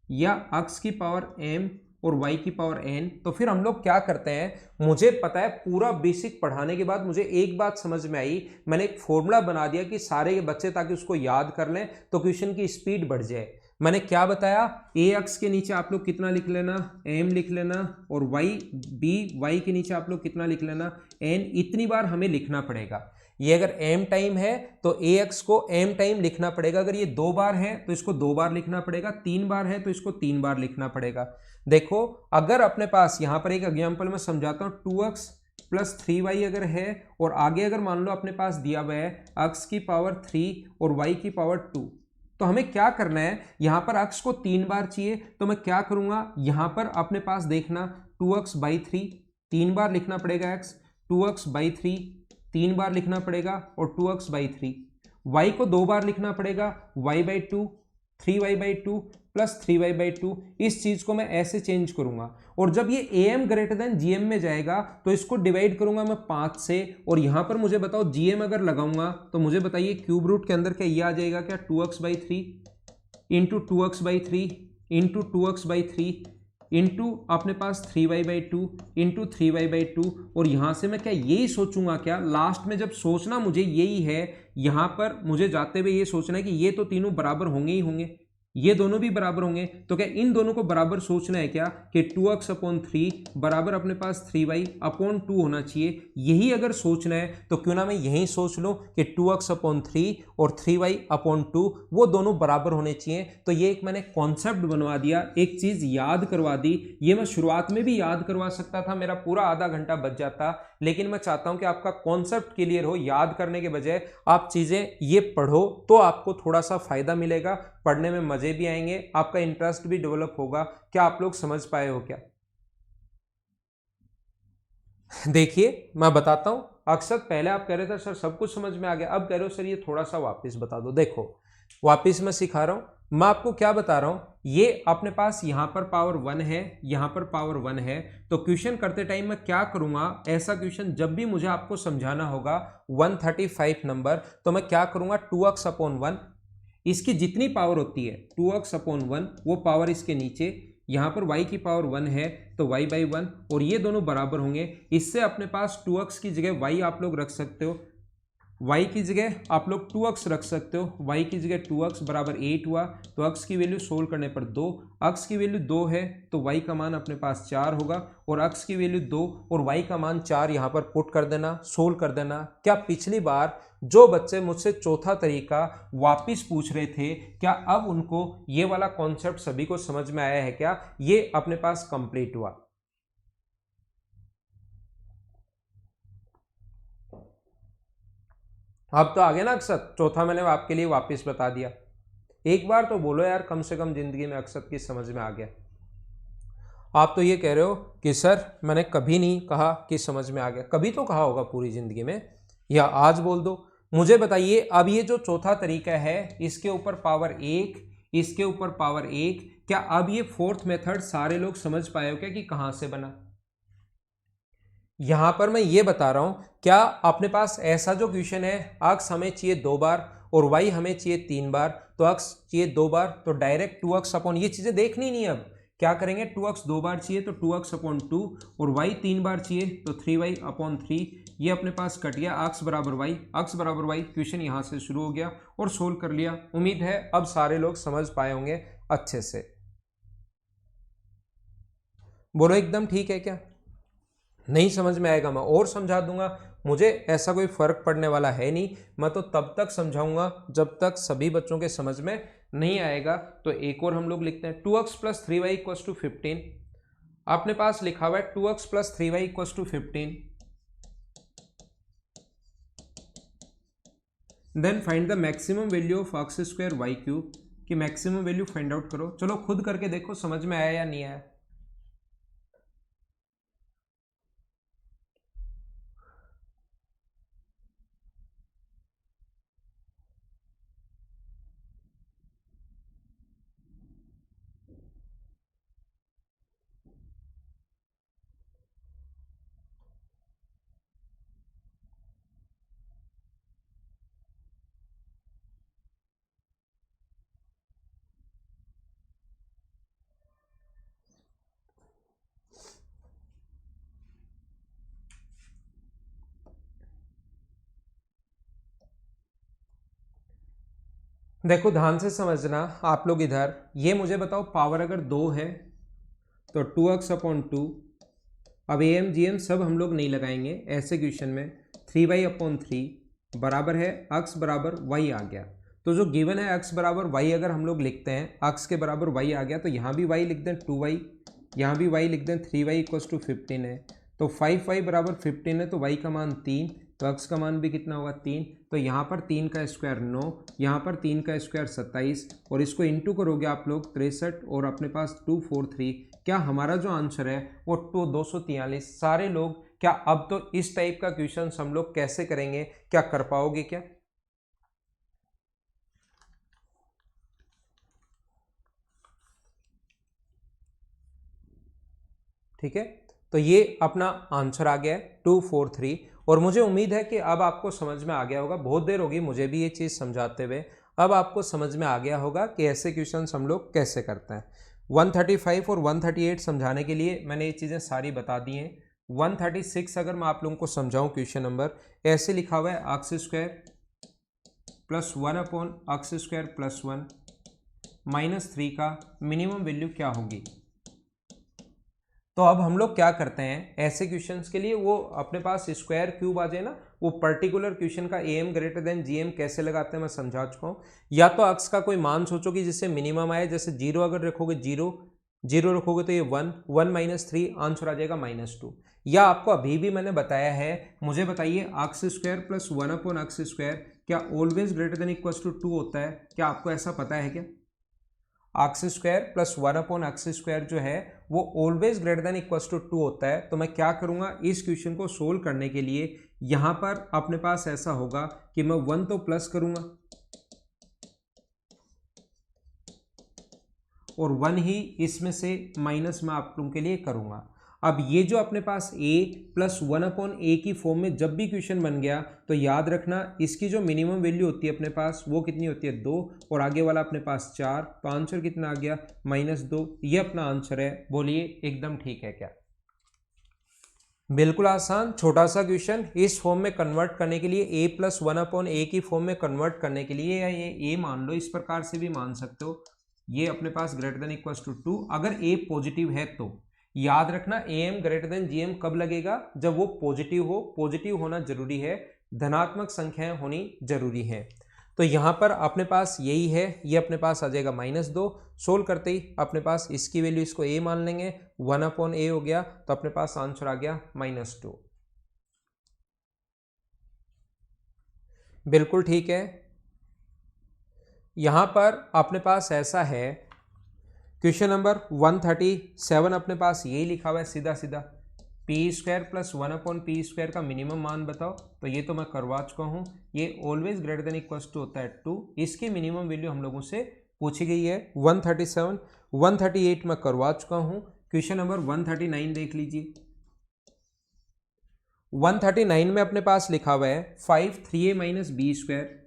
या x की पावर m और y की पावर n, तो फिर हम लोग क्या करते हैं, मुझे पता है पूरा बेसिक पढ़ाने के बाद मुझे एक बात समझ में आई, मैंने एक फॉर्मूला बना दिया कि सारे बच्चे ताकि उसको याद कर लें तो क्वेश्चन की स्पीड बढ़ जाए। मैंने क्या बताया, ax के नीचे आप लोग कितना लिख लेना, m लिख लेना, और y के नीचे आप लोग कितना लिख लेना, n। इतनी बार हमें लिखना पड़ेगा। ये अगर m टाइम है तो ax को m टाइम लिखना पड़ेगा, अगर ये 2 बार है तो इसको 2 बार लिखना पड़ेगा, 3 बार है तो इसको 3 बार लिखना पड़ेगा। देखो अगर अपने पास यहां पर एक एग्जांपल में समझाता हूं, 2x प्लस 3y अगर है और आगे अगर मान लो अपने पास दिया हुआ है x की पावर 3 और y की पावर 2, तो हमें क्या करना है, यहां पर x को 3 बार चाहिए, तो मैं क्या करूंगा, यहां पर अपने पास देखना 2x बाई 3 3 बार लिखना पड़ेगा x, 2x बाई 3 3 बार लिखना पड़ेगा और 2x बाई 3, y को 2 बार लिखना पड़ेगा, y by 2 3y by 2 plus 3y by 2। इस चीज को मैं ऐसे चेंज करूंगा, और जब ये am ग्रेटर देन gm में जाएगा तो इसको डिवाइड करूंगा मैं 5 से, और यहां पर मुझे बताओ gm अगर लगाऊंगा तो मुझे बताइए क्यूब रूट के अंदर क्या ये आ जाएगा क्या, 2x by 3 into 2x by 3 into 2x by 3 into अपने पास 3y by 2 into 3y by 2। और यहां से मैं क्या यही सोचूंगा क्या, लास्ट में जब सोचना मुझे यही है, यहां पर मुझे जाते हुए ये सोचना है कि ये तो तीनों बराबर होंगे ही होंगे, ये दोनों भी बराबर होंगे, तो क्या इन दोनों को बराबर सोचना है क्या कि 2x अपॉन 3 बराबर अपने पास 3y अपॉन 2 होना चाहिए। यही अगर सोचना है तो क्यों ना मैं यही सोच लूं कि 2x अपॉन 3 और 3y अपॉन 2 वो दोनों बराबर होने चाहिए। तो ये एक मैंने कॉन्सेप्ट बनवा दिया, एक चीज याद करवा दी। ये मैं शुरुआत में भी याद करवा सकता था, मेरा पूरा आधा घंटा बच जाता, लेकिन मैं चाहता हूं कि आपका कॉन्सेप्ट क्लियर हो, याद करने के बजाय आप चीजें ये पढ़ो तो आपको थोड़ा सा फायदा मिलेगा, पढ़ने में मजे भी आएंगे, आपका इंटरेस्ट भी डेवलप होगा। क्या आप लोग समझ पाए हो क्या? देखिए मैं बताता हूं, अक्सर पहले आप कह रहे थे सर सब कुछ समझ में आ गया, अब कह रहे हो सर ये थोड़ा सा वापस बता दो। देखो वापस मैं सिखा रहा हूं, मैं आपको क्या बता रहा हूं, ये अपने पास यहां पर पावर 1 है, यहां पर पावर 1 है, तो क्वेश्चन करते टाइम मैं क्या करूंगा, ऐसा क्वेश्चन जब भी मुझे आपको समझाना होगा 135 नंबर, तो मैं क्या करूंगा 2x अपॉन 1, इसकी जितनी पावर होती है 2x अपॉन 1 वो पावर इसके नीचे, यहाँ पर y की पावर 1 है तो y बाई 1, और ये दोनों बराबर होंगे। इससे अपने पास 2x की जगह y आप लोग रख सकते हो, y की जगह आप लोग 2x रख सकते हो, y की जगह 2x बराबर 8 हुआ, तो x की वैल्यू सोल्व करने पर 2, x की वैल्यू 2 है तो y का मान अपने पास 4 होगा, और x की वैल्यू 2 और y का मान 4 यहाँ पर पुट कर देना, सोल्व कर देना। क्या पिछली बार जो बच्चे मुझसे चौथा तरीका वापिस पूछ रहे थे, क्या अब उनको ये वाला कॉन्सेप्ट सभी को समझ में आया है क्या? ये अपने पास कंप्लीट हुआ। अब तो आ गया ना अक्षत, चौथा मैंने आपके लिए वापस बता दिया। एक बार तो बोलो यार, कम से कम जिंदगी में अक्षत की समझ में आ गया। आप तो ये कह रहे हो कि सर मैंने कभी नहीं कहा कि समझ में आ गया। कभी तो कहा होगा पूरी जिंदगी में, या आज बोल दो। मुझे बताइए, अब ये जो चौथा तरीका है, इसके ऊपर पावर 1, इसके ऊपर पावर 1, क्या अब ये फोर्थ मेथड सारे लोग समझ पाए हो क्या कि कहां से बना? यहां पर मैं ये बता रहा हूं, क्या अपने पास ऐसा जो क्वेश्चन है, अक्स हमें चाहिए 2 बार और वाई हमें चाहिए 3 बार, तो अक्स चाहिए 2 बार तो डायरेक्ट 2x अपॉन, ये चीजें देखनी नहीं। अब क्या करेंगे, 2x 2 बार चाहिए तो 2x अपॉन 2, और y 3 बार चाहिए तो 3y अपॉन 3। ये अपने पास कट गया, अक्स बराबर वाई, अक्स बराबर वाई। क्वेश्चन यहां से शुरू हो गया और सोल्व कर लिया। उम्मीद है अब सारे लोग समझ पाए होंगे अच्छे से। बोलो एकदम ठीक है क्या? नहीं समझ में आएगा मैं और समझा दूंगा, मुझे ऐसा कोई फर्क पड़ने वाला है नहीं। मैं तो तब तक समझाऊंगा जब तक सभी बच्चों के समझ में नहीं आएगा। तो एक और हम लोग लिखते हैं, 2x plus 3y equals to 15। अपने पास लिखा हुआ है 2x plus 3y equals to 15। Then find the maximum value of x square Y cube, कि मैक्सिमम वैल्यू फाइंड आउट करो। चलो खुद करके देखो समझ में आया या नहीं आया। देखो ध्यान से समझना आप लोग इधर, ये मुझे बताओ पावर अगर 2 है तो 2x अपॉन 2। अब ए एम जी एम सब हम लोग नहीं लगाएंगे ऐसे क्वेश्चन में। 3y अपॉन 3 बराबर है अक्स बराबर y आ गया। तो जो गिवन है अक्स बराबर y, अगर हम लोग लिखते हैं अक्स के बराबर y आ गया, तो यहाँ भी y लिख दें 2y, यहाँ भी y लिख दें 3y इक्वल्स टू 15 है। तो 5y बराबर 15 है, तो y का मान 3, तो x का मान भी कितना होगा 3। तो यहाँ पर 3 का स्क्वायर 9, यहाँ पर 3 का स्क्वायर 27, और इसको इंटू करोगे आप लोग 63, और अपने पास 243। क्या हमारा जो आंसर है वो 243। सारे लोग क्या अब तो इस टाइप का क्वेश्चन हम लोग कैसे करेंगे, क्या कर पाओगे क्या? ठीक है, तो ये अपना आंसर आ गया है 243। और मुझे उम्मीद है कि अब आपको समझ में आ गया होगा। बहुत देर होगी मुझे भी ये चीज़ समझाते हुए, अब आपको समझ में आ गया होगा कि ऐसे क्वेश्चन हम लोग कैसे करते हैं। 135 और 138 समझाने के लिए मैंने ये चीज़ें सारी बता दी हैं। 136 अगर मैं आप लोगों को समझाऊं, क्वेश्चन नंबर ऐसे लिखा हुआ है, x square plus 1 upon x square plus 1 minus 3 का मिनिमम वैल्यू क्या होगी। तो अब हम लोग क्या करते हैं ऐसे क्वेश्चंस के लिए, वो अपने पास स्क्वायर क्यूब आ जाए ना, वो पर्टिकुलर क्वेश्चन का A M greater than G M कैसे लगाते हैं मैं समझा चुका हूँ। या तो अक्स का कोई मान सोचो कि जिससे मिनिमम आए, जैसे 0 अगर रखोगे 0, 0 रखोगे तो ये 1, 1 माइनस 3 आंसर आ जाएगा -2। या आपको अभी भी मैंने बताया है, मुझे बताइए x square plus 1 upon x square क्या always greater than equal to 2 होता है? क्या आपको ऐसा पता है क्या? X square plus 1 upon x square जो है वो always greater than equals to 2 होता है। तो मैं क्या करूंगा, इस क्वेश्चन को सोल्व करने के लिए यहां पर अपने पास ऐसा होगा कि मैं 1 तो प्लस करूंगा और 1 ही इसमें से माइनस मैं आप लोगों के लिए करूंगा। अब ये जो अपने पास a प्लस 1 अपॉन ए की फॉर्म में जब भी क्वेश्चन बन गया, तो याद रखना इसकी जो मिनिमम वैल्यू होती है अपने पास वो कितनी होती है 2, और आगे वाला अपने पास 4। तो आंसर कितना आ गया -2। ये अपना आंसर है। बोलिए एकदम ठीक है क्या? बिल्कुल आसान छोटा सा क्वेश्चन। इस फॉर्म में कन्वर्ट करने के लिए, a प्लस 1 अपॉन ए की फॉर्म में कन्वर्ट करने के लिए, या ये a मान लो, इस प्रकार से भी मान सकते हो, ये अपने पास ग्रेटर देन इक्वल टू 2। अगर a पॉजिटिव है तो याद रखना A M greater than G M कब लगेगा, जब वो पॉजिटिव हो। पॉजिटिव होना जरूरी है, धनात्मक संख्याएं होनी जरूरी है। तो यहां पर अपने पास यही है, ये अपने पास आ जाएगा -2। सोल्व करते ही अपने पास इसकी वैल्यू, इसको a मान लेंगे, 1 अपॉन ए हो गया, तो अपने पास आंसर आ गया -2। बिल्कुल ठीक है। यहाँ पर अपने पास ऐसा है, क्वेश्चन नंबर 137 अपने पास यही लिखा हुआ है सीधा सीधा, पी स्क्वायर प्लस 1/p² का मिनिमम मान बताओ। तो ये तो मैं करवा चुका हूँ, ये always greater than equals to होता है 2। इसकी मिनिमम वैल्यू हम लोगों से पूछी गई है 137। 138 मैं करवा चुका हूँ। क्वेश्चन नंबर 139 देख लीजिए। 139 में अपने पास लिखा हुआ है 5 3a minus b square,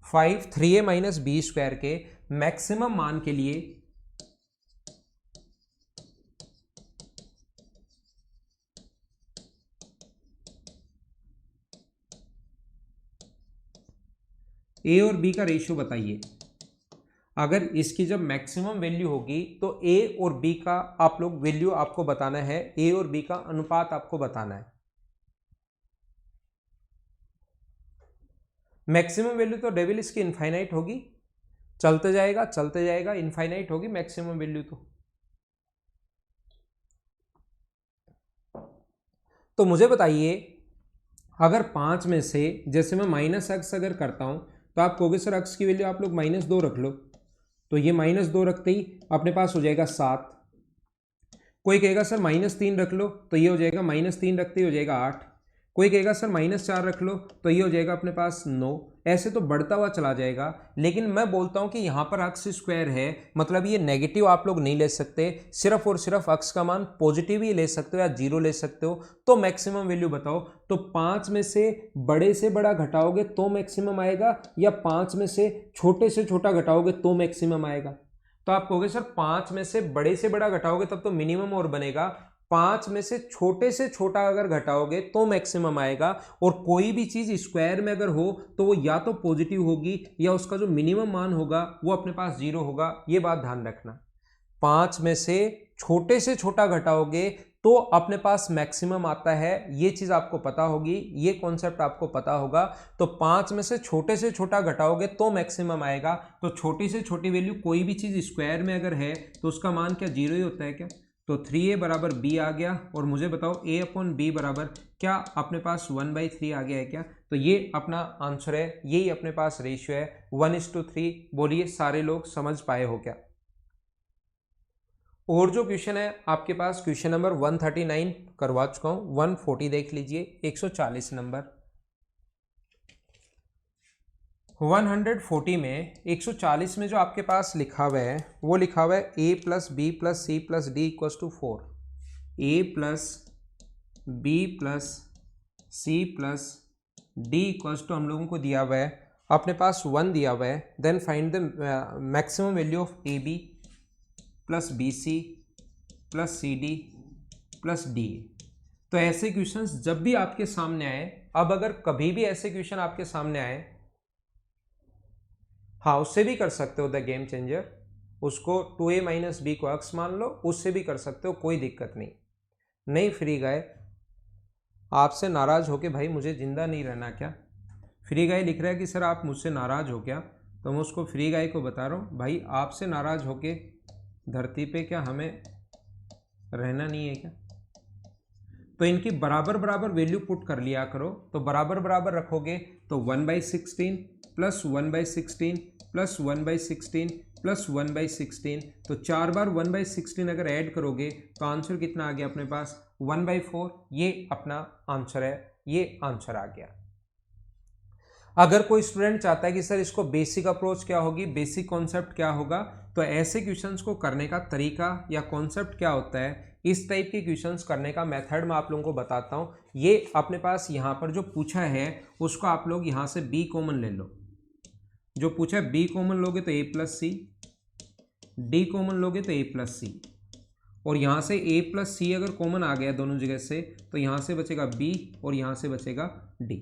5 3a minus b square के मैक्सिमम मान के लिए ए और बी का रेशियो बताइए। अगर इसकी जब मैक्सिमम वैल्यू होगी तो ए और बी का आप लोग वैल्यू आपको बताना है, ए और बी का अनुपात आपको बताना है। मैक्सिमम वैल्यू तो डेविल इसकी इनफाइनाइट होगी, चलते जाएगा इनफाइनाइट होगी मैक्सिमम वैल्यू। तो मुझे बताइए, अगर 5 में से जैसे मैं माइनस एक्स अगर करता हूं तो आप कहोगे सर एक्स की वैल्यू आप लोग -2 रख लो, तो ये -2 रखते ही अपने पास हो जाएगा 7। कोई कहेगा सर -3 रख लो, तो ये हो जाएगा -3 रखते ही हो जाएगा 8। कोई कहेगा सर -4 रख लो, तो ये हो जाएगा अपने पास 9। ऐसे तो बढ़ता हुआ चला जाएगा। लेकिन मैं बोलता हूं कि यहां पर अक्स स्क्वायर है, मतलब ये नेगेटिव आप लोग नहीं ले सकते, सिर्फ और सिर्फ अक्स का मान पॉजिटिव ही ले सकते हो या 0 ले सकते हो। तो मैक्सिमम वैल्यू बताओ। तो 5 में से बड़े से बड़ा घटाओगे तो मैक्सिमम आएगा, या 5 में से छोटा घटाओगे तो मैक्सिमम आएगा। तो आप कहोगे सर 5 में से बड़ा घटाओगे तब तो मिनिमम और बनेगा, 5 में से छोटा अगर घटाओगे तो मैक्सिमम आएगा। और कोई भी चीज स्क्वायर में अगर हो तो वो या तो पॉजिटिव होगी या उसका जो मिनिमम मान होगा वो अपने पास 0 होगा। ये बात ध्यान रखना, 5 में से छोटा घटाओगे तो अपने पास मैक्सिमम आता है। ये चीज आपको पता होगी, ये कॉन्सेप्ट आपको पता होगा। तो 5 में से छोटा घटाओगे तो मैक्सिमम आएगा। तो छोटी से छोटी वैल्यू कोई भी चीज स्क्वायर में अगर है तो उसका मान क्या 0 ही होता है क्या? तो 3a बराबर b आ गया। और मुझे बताओ a अपॉन b बराबर क्या अपने पास 1/3 आ गया है क्या? तो ये अपना आंसर है, यही अपने पास रेशियो है 1:3। बोलिए सारे लोग समझ पाए हो क्या? और जो क्वेश्चन है आपके पास, क्वेश्चन नंबर 139 करवा चुका हूं, 140 देख लीजिए, 140 नंबर। 140 में 140 में जो आपके पास लिखा हुआ है वो लिखा हुआ है a plus B plus c plus d equals to 4। A plus B plus c plus d equals to हम लोगों को दिया हुआ है अपने पास 1 दिया हुआ है। Then find the maximum value of a b plus b c plus c d plus d. तो ऐसे क्वेश्चंस जब भी आपके सामने आए, अब अगर कभी भी ऐसे क्वेश्चन आपके सामने आए, हाँ उससे भी कर सकते हो द गेम चेंजर, उसको 2a माइनस बी को अक्स मान लो, उससे भी कर सकते हो, कोई दिक्कत नहीं। नहीं फ्री गाय आपसे नाराज होके भाई मुझे जिंदा नहीं रहना क्या? फ्री गाय लिख रहा है कि सर आप मुझसे नाराज हो क्या? तो मैं उसको फ्री गाय को बता रहा हूँ भाई आपसे नाराज होके धरती पे क्या हमें रहना नहीं है क्या? तो इनकी बराबर वैल्यू पुट कर लिया करो। तो बराबर रखोगे तो 1/16 प्लस 1/16 प्लस 1/16 प्लस 1/16, तो 4 बार 1/16 अगर ऐड करोगे तो आंसर कितना आ गया अपने पास 1/4। ये अपना आंसर है, ये आंसर आ गया। अगर कोई स्टूडेंट चाहता है कि सर इसको बेसिक अप्रोच क्या होगी, बेसिक कॉन्सेप्ट क्या होगा, तो ऐसे क्वेश्चंस को करने का तरीका या कॉन्सेप्ट क्या होता है, इस टाइप के क्वेश्चंस करने का मेथड मैं आप लोगों को बताता हूं। ये अपने पास यहाँ पर जो पूछा है उसको आप लोग यहाँ से b कॉमन ले लो। जो पूछा है b कॉमन लोगे तो a plus c, d common लोगे तो a प्लस सी, और यहाँ से a प्लस सी अगर कॉमन आ गया दोनों जगह से तो यहाँ से बचेगा b और यहाँ से बचेगा d।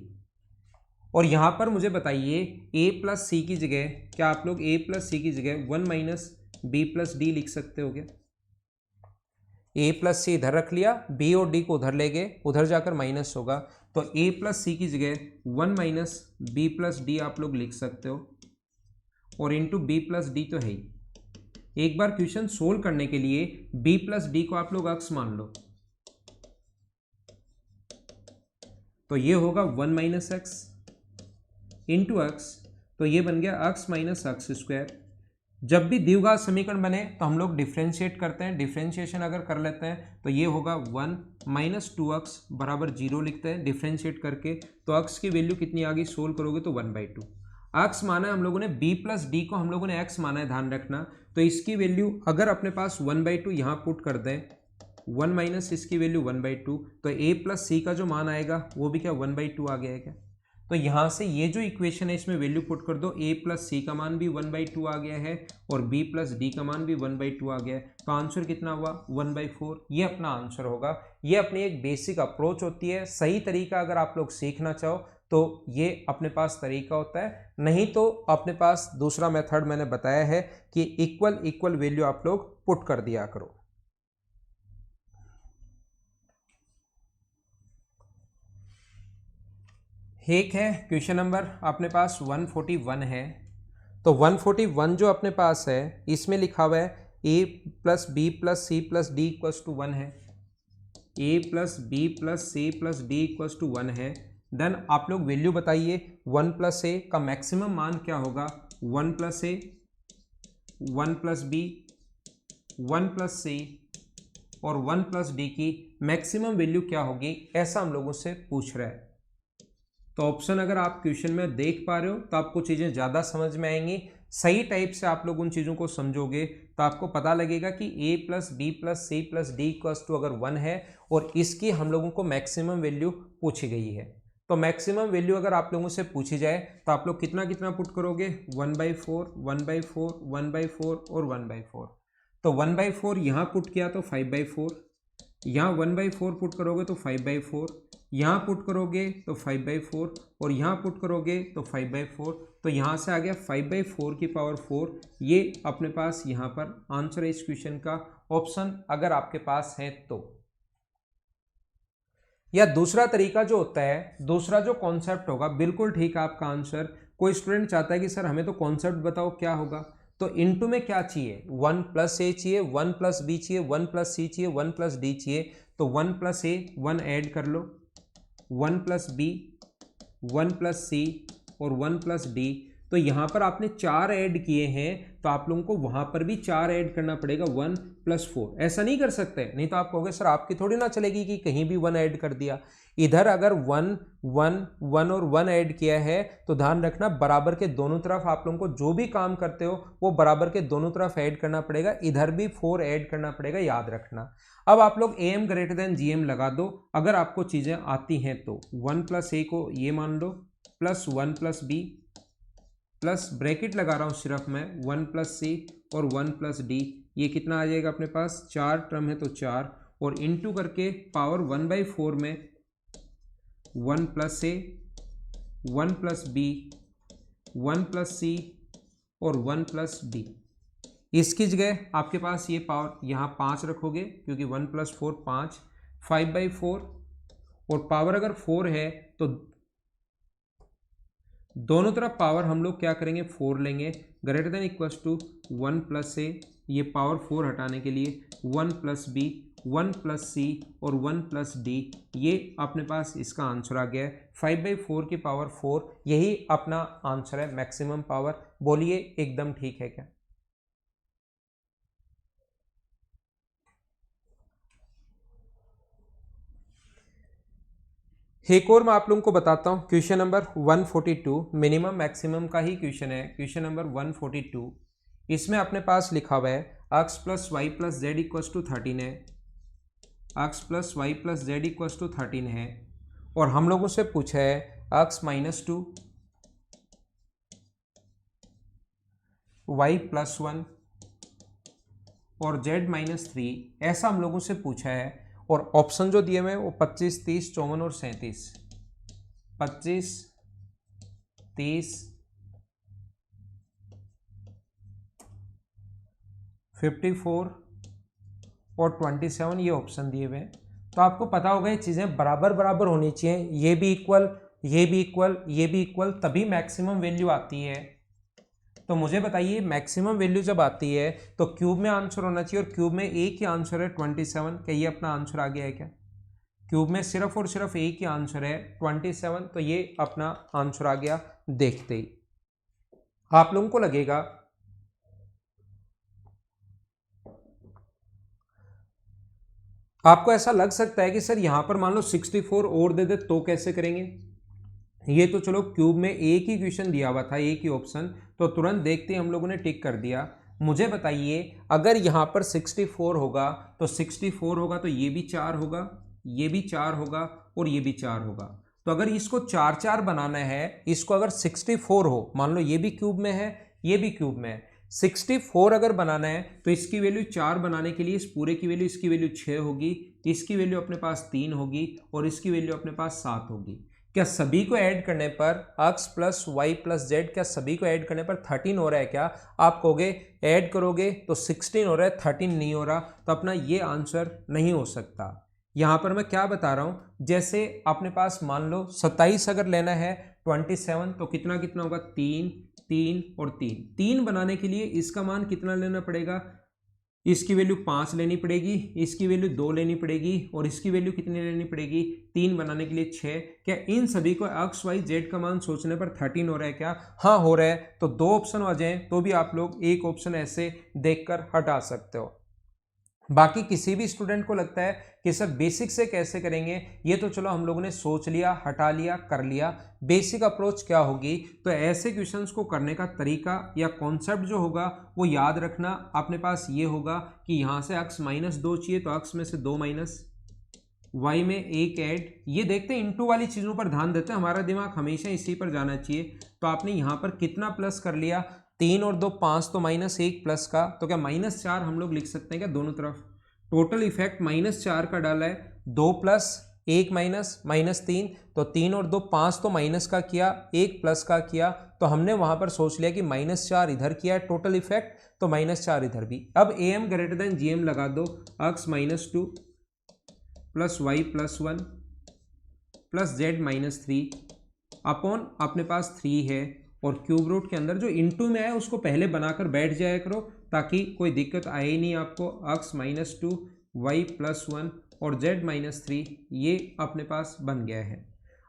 और यहाँ पर मुझे बताइए a प्लस सी की जगह क्या आप लोग a प्लस सी की जगह 1 माइनस बी प्लस डी लिख सकते हो क्या? a प्लस सी इधर रख लिया, b और d को उधर ले गए, उधर जाकर माइनस होगा, तो a प्लस सी की जगह 1 माइनस बी प्लस डी आप लोग लिख सकते हो, और इंटू बी प्लस डी तो है ही। एक बार क्वेश्चन सोल्व करने के लिए b प्लस डी को आप लोग अक्स मान लो। तो ये होगा 1 माइनस एक्स इंटू एक्स, तो ये बन गया x माइनस एक्स स्क्वायर। जब भी द्विघात समीकरण बने तो हम लोग डिफ्रेंशिएट करते हैं, डिफ्रेंशिएशन अगर कर लेते हैं तो ये होगा 1 माइनस 2x बराबर 0 लिखते हैं डिफ्रेंशिएट करके। तो x की वैल्यू कितनी आ गई, सोल्व करोगे तो 1/2। x माना है हम लोगों ने, b प्लस डी को हम लोगों ने x माना है, ध्यान रखना। तो इसकी वैल्यू अगर अपने पास 1/2 यहाँ पुट कर दें, 1 माइनस इसकी वैल्यू 1/2, तो a प्लस सी का जो मान आएगा वो भी क्या 1/2 आ गया है क्या। तो यहाँ से ये जो इक्वेशन है इसमें वैल्यू पुट कर दो, a प्लस सी का मान भी 1/2 आ गया है और b प्लस डी का मान भी 1/2 आ गया है। तो आंसर कितना हुआ 1/4, ये अपना आंसर होगा। ये अपनी एक बेसिक अप्रोच होती है। सही तरीका अगर आप लोग सीखना चाहो तो ये अपने पास तरीका होता है, नहीं तो अपने पास दूसरा मेथड मैंने बताया है कि इक्वल इक्वल वैल्यू आप लोग पुट कर दिया करो। एक है क्वेश्चन नंबर अपने पास 141 है। तो 141 जो अपने पास है इसमें लिखा हुआ है a plus B plus c plus d equals to 1 है, a plus B plus c plus d equals to 1 है। देन आप लोग वैल्यू बताइए 1 प्लस ए का मैक्सिमम मान क्या होगा, 1 प्लस ए, 1 प्लस बी, 1 प्लस सी और 1 प्लस डी की मैक्सिमम वैल्यू क्या होगी, ऐसा हम लोगों से पूछ रहा है। तो ऑप्शन अगर आप क्वेश्चन में देख पा रहे हो तो आपको चीज़ें ज़्यादा समझ में आएंगी। सही टाइप से आप लोग उन चीज़ों को समझोगे तो आपको पता लगेगा कि a plus B plus c plus d equals to अगर 1 है और इसकी हम लोगों को मैक्सिमम वैल्यू पूछी गई है, तो मैक्सिमम वैल्यू अगर आप लोगों से पूछी जाए तो आप लोग कितना कितना पुट करोगे, 1/4, 1/4, 1/4 और 1/4। तो 1/4 यहाँ पुट किया तो 5/4, यहाँ 1/4 पुट करोगे तो 5/4, यहाँ पुट करोगे तो 5/4 और यहाँ पुट करोगे तो 5/4। तो यहाँ से आ गया 5/4 की पावर 4। ये अपने पास यहाँ पर आंसर है इस क्वेश्चन का, ऑप्शन अगर आपके पास है तो। या दूसरा तरीका जो होता है, दूसरा जो कॉन्सेप्ट होगा, बिल्कुल ठीक है आपका आंसर। कोई स्टूडेंट चाहता है कि सर हमें तो कॉन्सेप्ट बताओ क्या होगा, तो इनटू में क्या चाहिए, 1 प्लस ए चाहिए, 1 प्लस बी चाहिए, 1 प्लस सी चाहिए, 1 प्लस डी चाहिए। तो 1 प्लस ए 1 ऐड कर लो, 1 प्लस बी, 1 प्लस सी और 1 प्लस डी। तो यहाँ पर आपने 4 ऐड किए हैं तो आप लोगों को वहाँ पर भी 4 ऐड करना पड़ेगा, 1 प्लस 4। ऐसा नहीं कर सकते, नहीं तो आप कहोगे सर आपकी थोड़ी ना चलेगी कि कहीं भी 1 ऐड कर दिया। इधर अगर 1 1 1 और 1 ऐड किया है तो ध्यान रखना बराबर के दोनों तरफ आप लोगों को जो भी काम करते हो वो बराबर के दोनों तरफ ऐड करना पड़ेगा, इधर भी 4 ऐड करना पड़ेगा, याद रखना। अब आप लोग am ग्रेटर देन gm लगा दो अगर आपको चीज़ें आती हैं तो। 1 प्लस ए को ये मान लो plus 1 plus B plus bracket लगा रहा हूँ सिर्फ मैं 1 प्लस सी और 1 प्लस डी। ये कितना आ जाएगा अपने पास, 4 टर्म है तो 4 और इनटू करके पावर 1/4 में 1 प्लस ए, 1 प्लस बी, 1 प्लस सी और 1 प्लस डी। इसकी जगह आपके पास ये पावर यहाँ 5 रखोगे क्योंकि 1 प्लस 4 5, 5/4 और पावर अगर 4 है तो दोनों तरफ पावर हम लोग क्या करेंगे 4 लेंगे, greater than equals to 1 plus a, ये पावर 4 हटाने के लिए 1 प्लस बी, 1 प्लस सी और 1 प्लस डी। ये अपने पास इसका आंसर आ गया है 5/4 की पावर 4। यही अपना आंसर है मैक्सिमम पावर। बोलिए एकदम ठीक है क्या। एक और मैं आप लोगों को बताता हूँ, क्वेश्चन नंबर 142 मिनिमम मैक्सिमम का ही क्वेश्चन है, क्वेश्चन नंबर 142। इसमें अपने पास लिखा हुआ है x plus y plus z equals to 13 है, x plus y plus z equals to 13 है और हम लोगों से पूछा है x माइनस 2 वाई प्लस 1 और z माइनस 3, ऐसा हम लोगों से पूछा है। और ऑप्शन जो दिए हुए हैं वो 25, 30, 54 और 37, 25, 30, 54 और 27 ये ऑप्शन दिए हुए हैं। तो आपको पता होगा ये चीज़ें बराबर बराबर होनी चाहिए, ये भी इक्वल, ये भी इक्वल, ये भी इक्वल, तभी मैक्सिमम वैल्यू आती है। तो मुझे बताइए मैक्सिमम वैल्यू जब आती है तो क्यूब में आंसर होना चाहिए और क्यूब में एक ही आंसर है 27। क्या ये अपना आंसर आ गया है क्या। क्यूब में सिर्फ और सिर्फ एक ही आंसर है 27, तो ये अपना आंसर आ गया देखते ही। आप लोगों को लगेगा आपको ऐसा लग सकता है कि सर यहां पर मान लो 64 और दे दे तो कैसे करेंगे। ये तो चलो क्यूब में एक ही क्वेश्चन दिया हुआ था, एक ही ऑप्शन, तो तुरंत देखते ही हम लोगों ने टिक कर दिया। मुझे बताइए अगर यहां पर 64 होगा तो 64 होगा तो ये भी 4 होगा, ये भी 4 होगा और ये भी 4 होगा। तो अगर इसको 4 4 बनाना है, इसको अगर 64 हो, मान लो ये भी क्यूब में है ये भी क्यूब में है, 64 अगर बनाना है तो इसकी वैल्यू 4 बनाने के लिए इस पूरे की वैल्यू, इसकी वैल्यू 6 होगी, इसकी वैल्यू अपने पास 3 होगी और इसकी वैल्यू अपने पास 7 होगी। क्या सभी को ऐड करने पर x plus y plus z, क्या सभी को ऐड करने पर 13 हो रहा है क्या? आप कहोगे ऐड करोगे तो 16 हो रहा है, 13 नहीं हो रहा, तो अपना ये आंसर नहीं हो सकता। यहां पर मैं क्या बता रहा हूं, जैसे अपने पास मान लो 27 अगर लेना है 27, तो कितना कितना होगा 3 3 और 3 बनाने के लिए इसका मान कितना लेना पड़ेगा, इसकी वैल्यू 5 लेनी पड़ेगी, इसकी वैल्यू 2 लेनी पड़ेगी और इसकी वैल्यू कितनी लेनी पड़ेगी 3 बनाने के लिए 6। क्या इन सभी को एक्स वाई जेड का मान सोचने पर 13 हो रहा है क्या? हाँ हो रहा है। तो 2 ऑप्शन आ जाए तो भी आप लोग एक ऑप्शन ऐसे देखकर हटा सकते हो। बाकी किसी भी स्टूडेंट को लगता है कि सर बेसिक से कैसे करेंगे, ये तो चलो हम लोगों ने सोच लिया, हटा लिया, कर लिया। बेसिक अप्रोच क्या होगी, तो ऐसे क्वेश्चंस को करने का तरीका या कॉन्सेप्ट जो होगा वो याद रखना अपने पास ये होगा कि यहाँ से x -2 चाहिए तो x में से 2 माइनस, y में 1 ऐड। ये देखते हैं इंटू वाली चीज़ों पर ध्यान देते हैं, हमारा दिमाग हमेशा इसी पर जाना चाहिए। तो आपने यहाँ पर कितना प्लस कर लिया, 3 और 2 5, तो -1 प्लस का, तो क्या -4 हम लोग लिख सकते हैं क्या दोनों तरफ? टोटल इफेक्ट -4 का डाला है, 2 प्लस 1 माइनस -3, तो 3 और 2 5 तो माइनस का किया, 1 प्लस का किया, तो हमने वहां पर सोच लिया कि -4 इधर किया है टोटल इफेक्ट, तो -4 इधर भी। अब am ग्रेटर देन gm लगा दो, x -2 plus y plus 1 plus z -3 upon अपने पास 3 है, और क्यूब रूट के अंदर जो इनटू में है उसको पहले बनाकर बैठ जाया करो ताकि कोई दिक्कत आए ही नहीं आपको। x -2 y प्लस 1 और z -3 ये अपने पास बन गया है।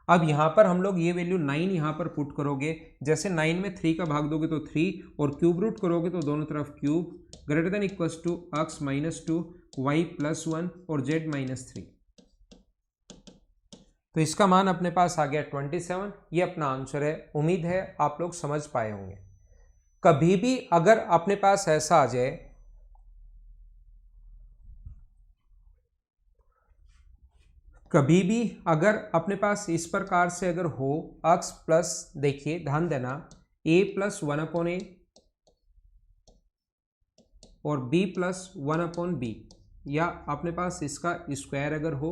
अब यहाँ पर हम लोग ये वैल्यू 9 यहाँ पर पुट करोगे, जैसे 9 में 3 का भाग दोगे तो 3 और क्यूब रूट करोगे तो दोनों तरफ cube, greater than equals to x -2 y plus 1 और z -3, तो इसका मान अपने पास आ गया 27। ये अपना आंसर है। उम्मीद है आप लोग समझ पाए होंगे। कभी भी अगर अपने पास ऐसा आ जाए, कभी भी अगर अपने पास इस प्रकार से अगर हो x प्लस, देखिए ध्यान देना, a प्लस 1/a और b प्लस 1/b, या अपने पास इसका स्क्वायर अगर हो,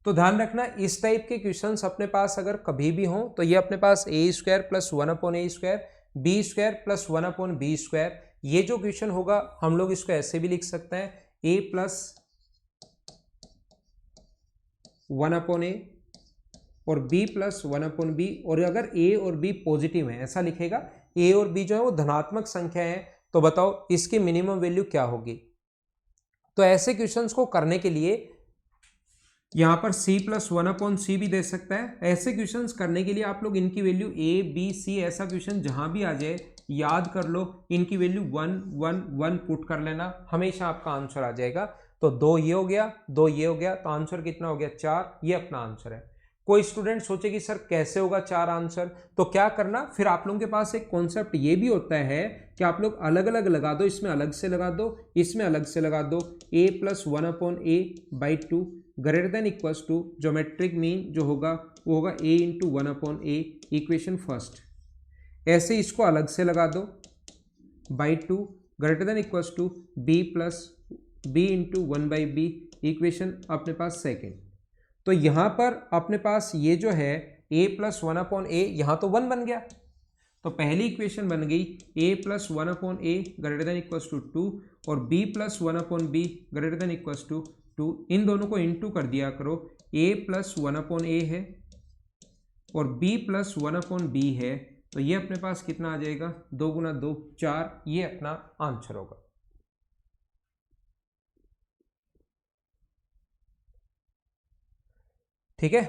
तो ध्यान रखना इस टाइप के क्वेश्चंस अपने पास अगर कभी भी हों तो ये अपने पास a² plus 1/a², b² plus 1/b², ये जो क्वेश्चन होगा हम लोग इसको ऐसे भी लिख सकते हैं a प्लस 1/a और b प्लस 1/b, और अगर a और b पॉजिटिव है ऐसा लिखेगा, a और b जो है वो धनात्मक संख्या है, तो बताओ इसकी मिनिमम वैल्यू क्या होगी। तो ऐसे क्वेश्चंस को करने के लिए यहाँ पर c प्लस 1/c भी दे सकता है। ऐसे क्वेश्चंस करने के लिए आप लोग इनकी वैल्यू a b c, ऐसा क्वेश्चन जहां भी आ जाए याद कर लो, इनकी वैल्यू 1 1 1 पुट कर लेना, हमेशा आपका आंसर आ जाएगा। तो 2 ये हो गया, 2 ये हो गया, तो आंसर कितना हो गया 4, ये अपना आंसर है। कोई स्टूडेंट सोचे कि सर कैसे होगा 4 आंसर, तो क्या करना, फिर आप लोगों के पास एक कॉन्सेप्ट ये भी होता है कि आप लोग अलग अलग लगा दो, इसमें अलग से लगा दो, इसमें अलग से लगा दो, a plus 1/a/2 greater than equals to geometric mean जो होगा वो होगा a into 1/a, equation first. ऐसे इसको अलग से लगा दो, /2 greater than equals to b plus b into 1/b, equation अपने पास सेकेंड। तो यहाँ पर अपने पास ये जो है a प्लस 1/a, यहाँ तो 1 बन गया, तो पहली इक्वेशन बन गई a plus 1/a greater than equals to 2 और b plus 1/b greater than equals to 2, इन दोनों को इनटू कर दिया करो, a प्लस 1/a है और b प्लस 1/b है, तो ये अपने पास कितना आ जाएगा 2 गुना 2 4, ये अपना आंसर होगा। ठीक है।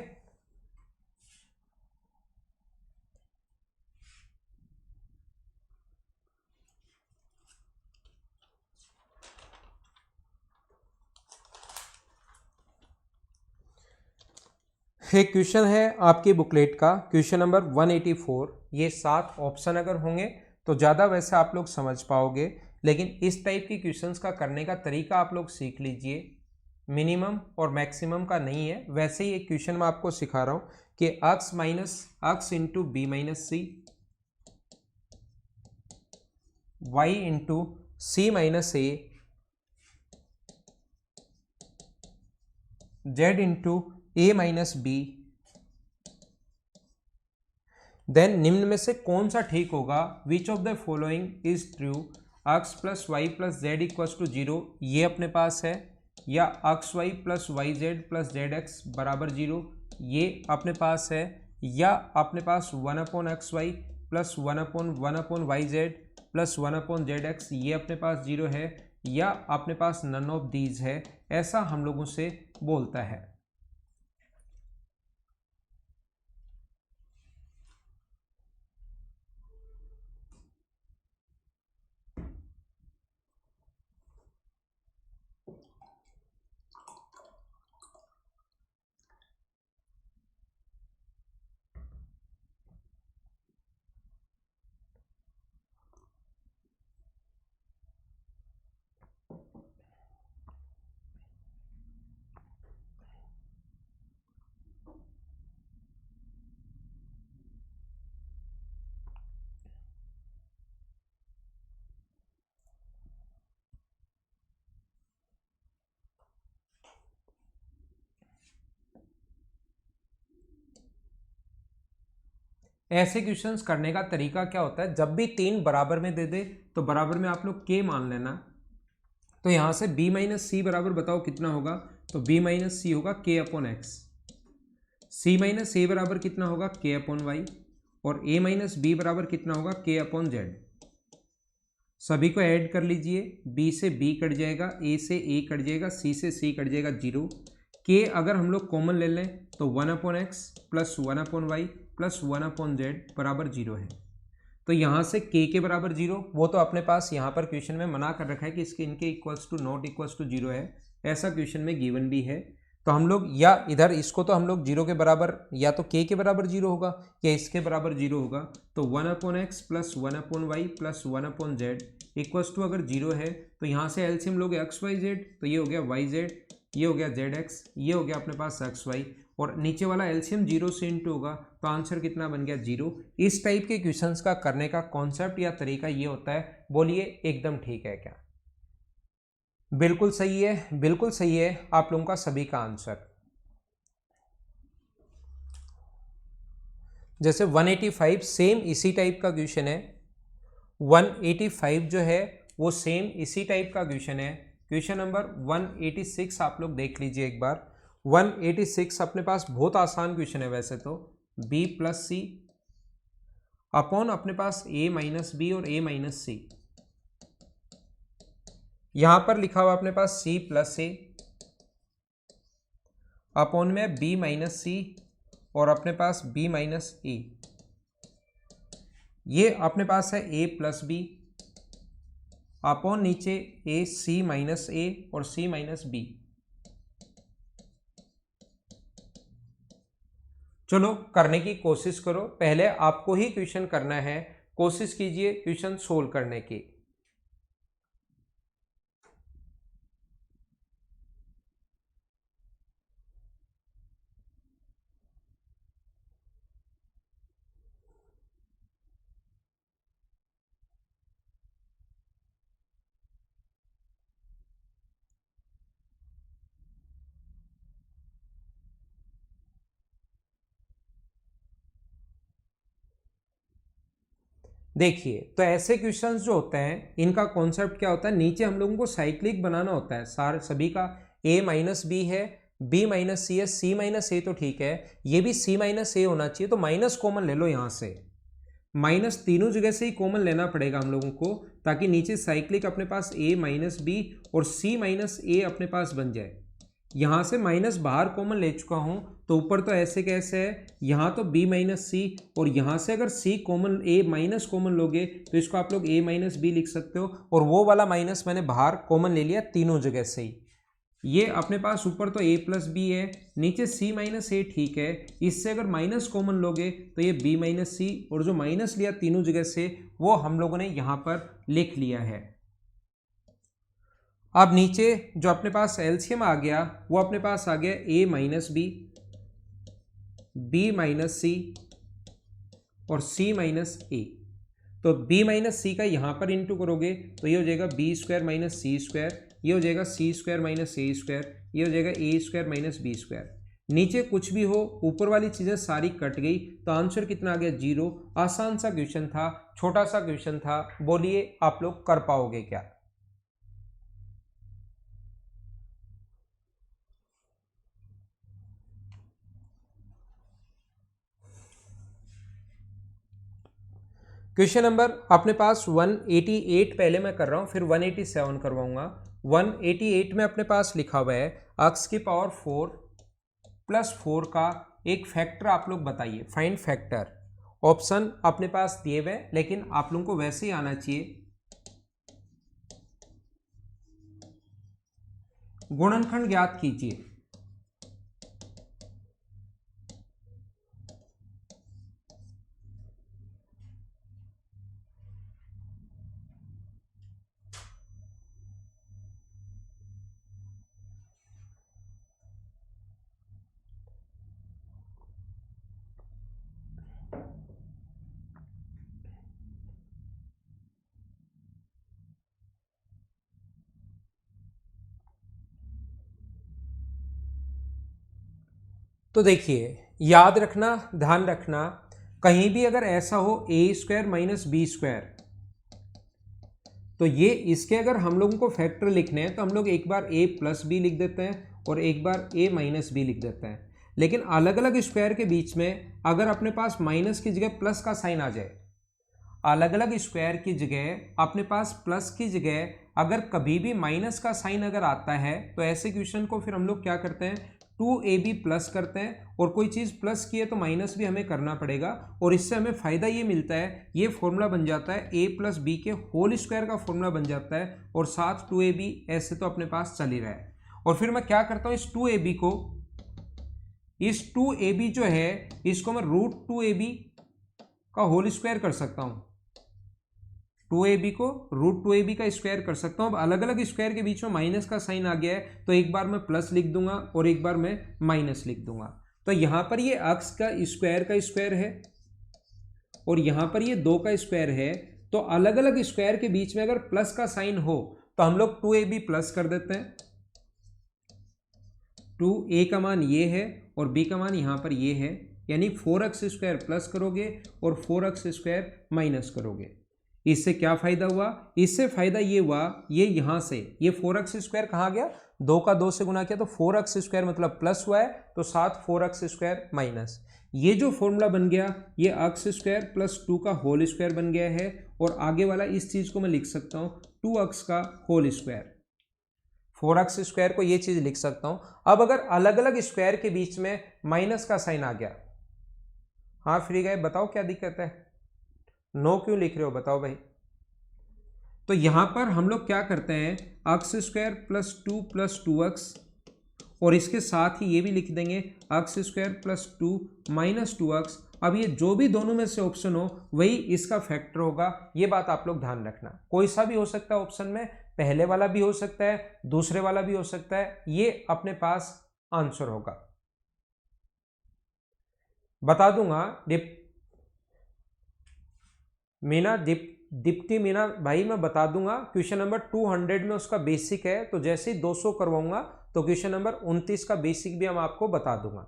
एक क्वेश्चन है आपकी बुकलेट का, क्वेश्चन नंबर 184। ये 7 ऑप्शन अगर होंगे तो ज़्यादा वैसे आप लोग समझ पाओगे, लेकिन इस टाइप की क्वेश्चंस का करने का तरीका आप लोग सीख लीजिए। मिनिमम और मैक्सिमम का नहीं है, वैसे ही एक क्वेश्चन मैं आपको सिखा रहा हूँ कि x minus x into b minus c, y into c minus a, z into a minus b, then निम्न में से कौन सा ठीक होगा, which of the following is true, x plus y plus z equals to 0, ये अपने पास है, या x y plus y z plus z x बराबर 0, ये अपने पास है, या अपने पास 1 upon x y plus 1 upon y z plus 1 upon z x, ये अपने पास 0 है, या अपने पास नन ऑफ दीज है, ऐसा हम लोगों से बोलता है। ऐसे क्वेश्चंस करने का तरीका क्या होता है, जब भी 3 बराबर में दे दे तो बराबर में आप लोग के मान लेना। तो यहां से b माइनस सी बराबर बताओ कितना होगा, तो b माइनस सी होगा k upon x, c minus a बराबर कितना होगा k अपॉन वाई, और a माइनस बी बराबर कितना होगा k अपॉन जेड। सभी को ऐड कर लीजिए, b से b कट जाएगा, a से a कट जाएगा, c से c कट जाएगा 0, k अगर हम लोग कॉमन ले लें तो 1 upon x plus 1 upon y plus 1 upon z बराबर 0 है। तो यहाँ से k के बराबर 0, वो तो अपने पास यहाँ पर क्वेश्चन में मना कर रखा है कि इसके इनके equals to not equals to 0 है, ऐसा क्वेश्चन में गिवन भी है। तो हम लोग या इधर इसको तो हम लोग 0 के बराबर, या तो k के बराबर 0 होगा या इसके बराबर 0 होगा, तो 1 upon x plus 1 upon y plus 1 upon z equals to अगर 0 है तो यहाँ से एलसीएम लोगे एक्स वाई जेड, तो ये हो गया वाई जेड, ये हो गया जेड एक्स, ये हो गया अपने पास एक्स वाई, और नीचे वाला एलसीएम 0 से इंटू होगा, तो आंसर कितना बन गया 0। इस टाइप के क्वेश्चंस का करने का कॉन्सेप्ट या तरीका ये होता है। बोलिए एकदम ठीक है क्या? बिल्कुल सही है, बिल्कुल सही है आप लोगों का सभी का आंसर। जैसे 185 सेम इसी टाइप का क्वेश्चन है, 185 जो है वो सेम इसी टाइप का क्वेश्चन है। क्वेश्चन नंबर 186 आप लोग देख लीजिए एक बार। 186 अपने पास बहुत आसान क्वेश्चन है वैसे तो, b प्लस सी अपॉन अपने पास a माइनस बी और a माइनस सी, यहां पर लिखा हुआ अपने पास c प्लस ए अपॉन में b माइनस सी और अपने पास b माइनस ए, ये अपने पास है a प्लस बी अपॉन नीचे a c माइनस ए और c माइनस बी। चलो करने की कोशिश करो, पहले आपको ही क्वेश्चन करना है, कोशिश कीजिए क्वेश्चन सोल्व करने की। देखिए तो ऐसे क्वेश्चंस जो होते हैं इनका कॉन्सेप्ट क्या होता है, नीचे हम लोगों को साइक्लिक बनाना होता है, सारे सभी का a माइनस बी है, b माइनस सी है, c माइनस ए तो ठीक है, ये भी c माइनस ए होना चाहिए, तो माइनस कॉमन ले लो यहाँ से, माइनस तीनों जगह से ही कॉमन लेना पड़ेगा हम लोगों को, ताकि नीचे साइक्लिक अपने पास a माइनस बी और c माइनस ए अपने पास बन जाए। यहाँ से माइनस बाहर कॉमन ले चुका हूँ, तो ऊपर तो ऐसे कैसे है, यहाँ तो b माइनस सी, और यहाँ से अगर c common a minus common लोगे तो इसको आप लोग a माइनस बी लिख सकते हो, और वो वाला माइनस मैंने बाहर कॉमन ले लिया तीनों जगह से ही। ये अपने पास ऊपर तो a प्लस बी है, नीचे c माइनस ए, ठीक है। इससे अगर माइनस कॉमन लोगे तो ये b माइनस सी, और जो माइनस लिया तीनों जगह से वो हम लोगों ने यहाँ पर लिख लिया है। अब नीचे जो अपने पास एलसीएम आ गया वो अपने पास आ गया a minus b, b minus c और c माइनस ए। तो b माइनस सी का यहाँ पर इंटू करोगे तो ये हो जाएगा बी स्क्वायर माइनस सी स्क्वायर, ये हो जाएगा सी स्क्वायर माइनस ए स्क्वायर, ये हो जाएगा ए स्क्वायर माइनस बी स्क्वायर। नीचे कुछ भी हो, ऊपर वाली चीज़ें सारी कट गई, तो आंसर कितना आ गया 0। आसान सा क्वेश्चन था, छोटा सा क्वेश्चन था, बोलिए आप लोग कर पाओगे क्या? क्वेश्चन नंबर अपने पास 188 पहले मैं कर रहा हूं, फिर 187 करवाऊंगा। 188 में अपने पास लिखा हुआ है x की पावर 4 प्लस 4 का एक फैक्टर आप लोग बताइए, फाइंड फैक्टर। ऑप्शन अपने पास दिए हुए, लेकिन आप लोगों को वैसे ही आना चाहिए। गुणनखंड ज्ञात कीजिए। तो देखिए, याद रखना, ध्यान रखना, कहीं भी अगर ऐसा हो ए स्क्वायर माइनस बी स्क्वायर, तो ये इसके अगर हम लोगों को फैक्टर लिखने हैं तो हम लोग एक बार a प्लस बी लिख देते हैं और एक बार a माइनस बी लिख देते हैं। लेकिन अलग अलग स्क्वायर के बीच में अगर अपने पास माइनस की जगह प्लस का साइन आ जाए, अलग अलग स्क्वायर की जगह अपने पास प्लस की जगह अगर कभी भी माइनस का साइन अगर आता है, तो ऐसे क्वेश्चन को फिर हम लोग क्या करते हैं, 2ab प्लस करते हैं, और कोई चीज़ प्लस की है तो माइनस भी हमें करना पड़ेगा, और इससे हमें फ़ायदा ये मिलता है, ये फॉर्मूला बन जाता है a प्लस बी के होल स्क्वायर का फॉर्मूला बन जाता है, और साथ 2ab ऐसे तो अपने पास चल ही रहा है। और फिर मैं क्या करता हूँ, इस 2ab को, इस 2ab जो है इसको मैं रूट 2ab का होल स्क्वायर कर सकता हूँ, 2ab को रूट 2ab का स्क्वायर कर सकता हूँ। अब अलग अलग स्क्वायर के बीच में माइनस का साइन आ गया है, तो एक बार मैं प्लस लिख दूंगा और एक बार मैं माइनस लिख दूंगा। तो यहाँ पर ये x का स्क्वायर है और यहाँ पर ये 2 का स्क्वायर है, तो अलग अलग स्क्वायर के बीच में अगर प्लस का साइन हो तो हम लोग 2ab प्लस कर देते हैं। 2a का मान ये है और b का मान यहाँ पर ये है, यानी 4x स्क्वायर प्लस करोगे और 4x स्क्वायर माइनस करोगे। इससे क्या फायदा हुआ, इससे फायदा ये हुआ, ये यहां से ये 4x स्क्वायर कहाँ गया, 2 का 2 से गुना किया तो 4x स्क्वायर मतलब प्लस हुआ है, तो साथ 4x स्क्वायर माइनस। ये जो फॉर्मूला बन गया ये x स्क्वायर प्लस 2 का होल स्क्वायर बन गया है, और आगे वाला इस चीज को मैं लिख सकता हूं 2x का होल स्क्वायर, 4x स्क्वायर को ये चीज लिख सकता हूं। अब अगर अलग अलग स्क्वायर के बीच में माइनस का साइन आ गया, हाँ फ्री गए, बताओ क्या दिक्कत है, नो क्यों लिख रहे हो बताओ भाई। तो यहां पर हम लोग क्या करते हैं, x square plus 2 plus 2x, और इसके साथ ही ये भी लिख देंगे x square plus 2 minus 2x। अब ये जो भी दोनों में से ऑप्शन हो वही इसका फैक्टर होगा, ये बात आप लोग ध्यान रखना। कोई सा भी हो सकता है ऑप्शन में, पहले वाला भी हो सकता है, दूसरे वाला भी हो सकता है, ये अपने पास आंसर होगा। बता दूंगा दीप्ति मीना भाई, मैं बता दूंगा क्वेश्चन नंबर 200 में उसका बेसिक है, तो जैसे ही 200 करवाऊंगा तो क्वेश्चन नंबर 29 का बेसिक भी हम आपको बता दूंगा।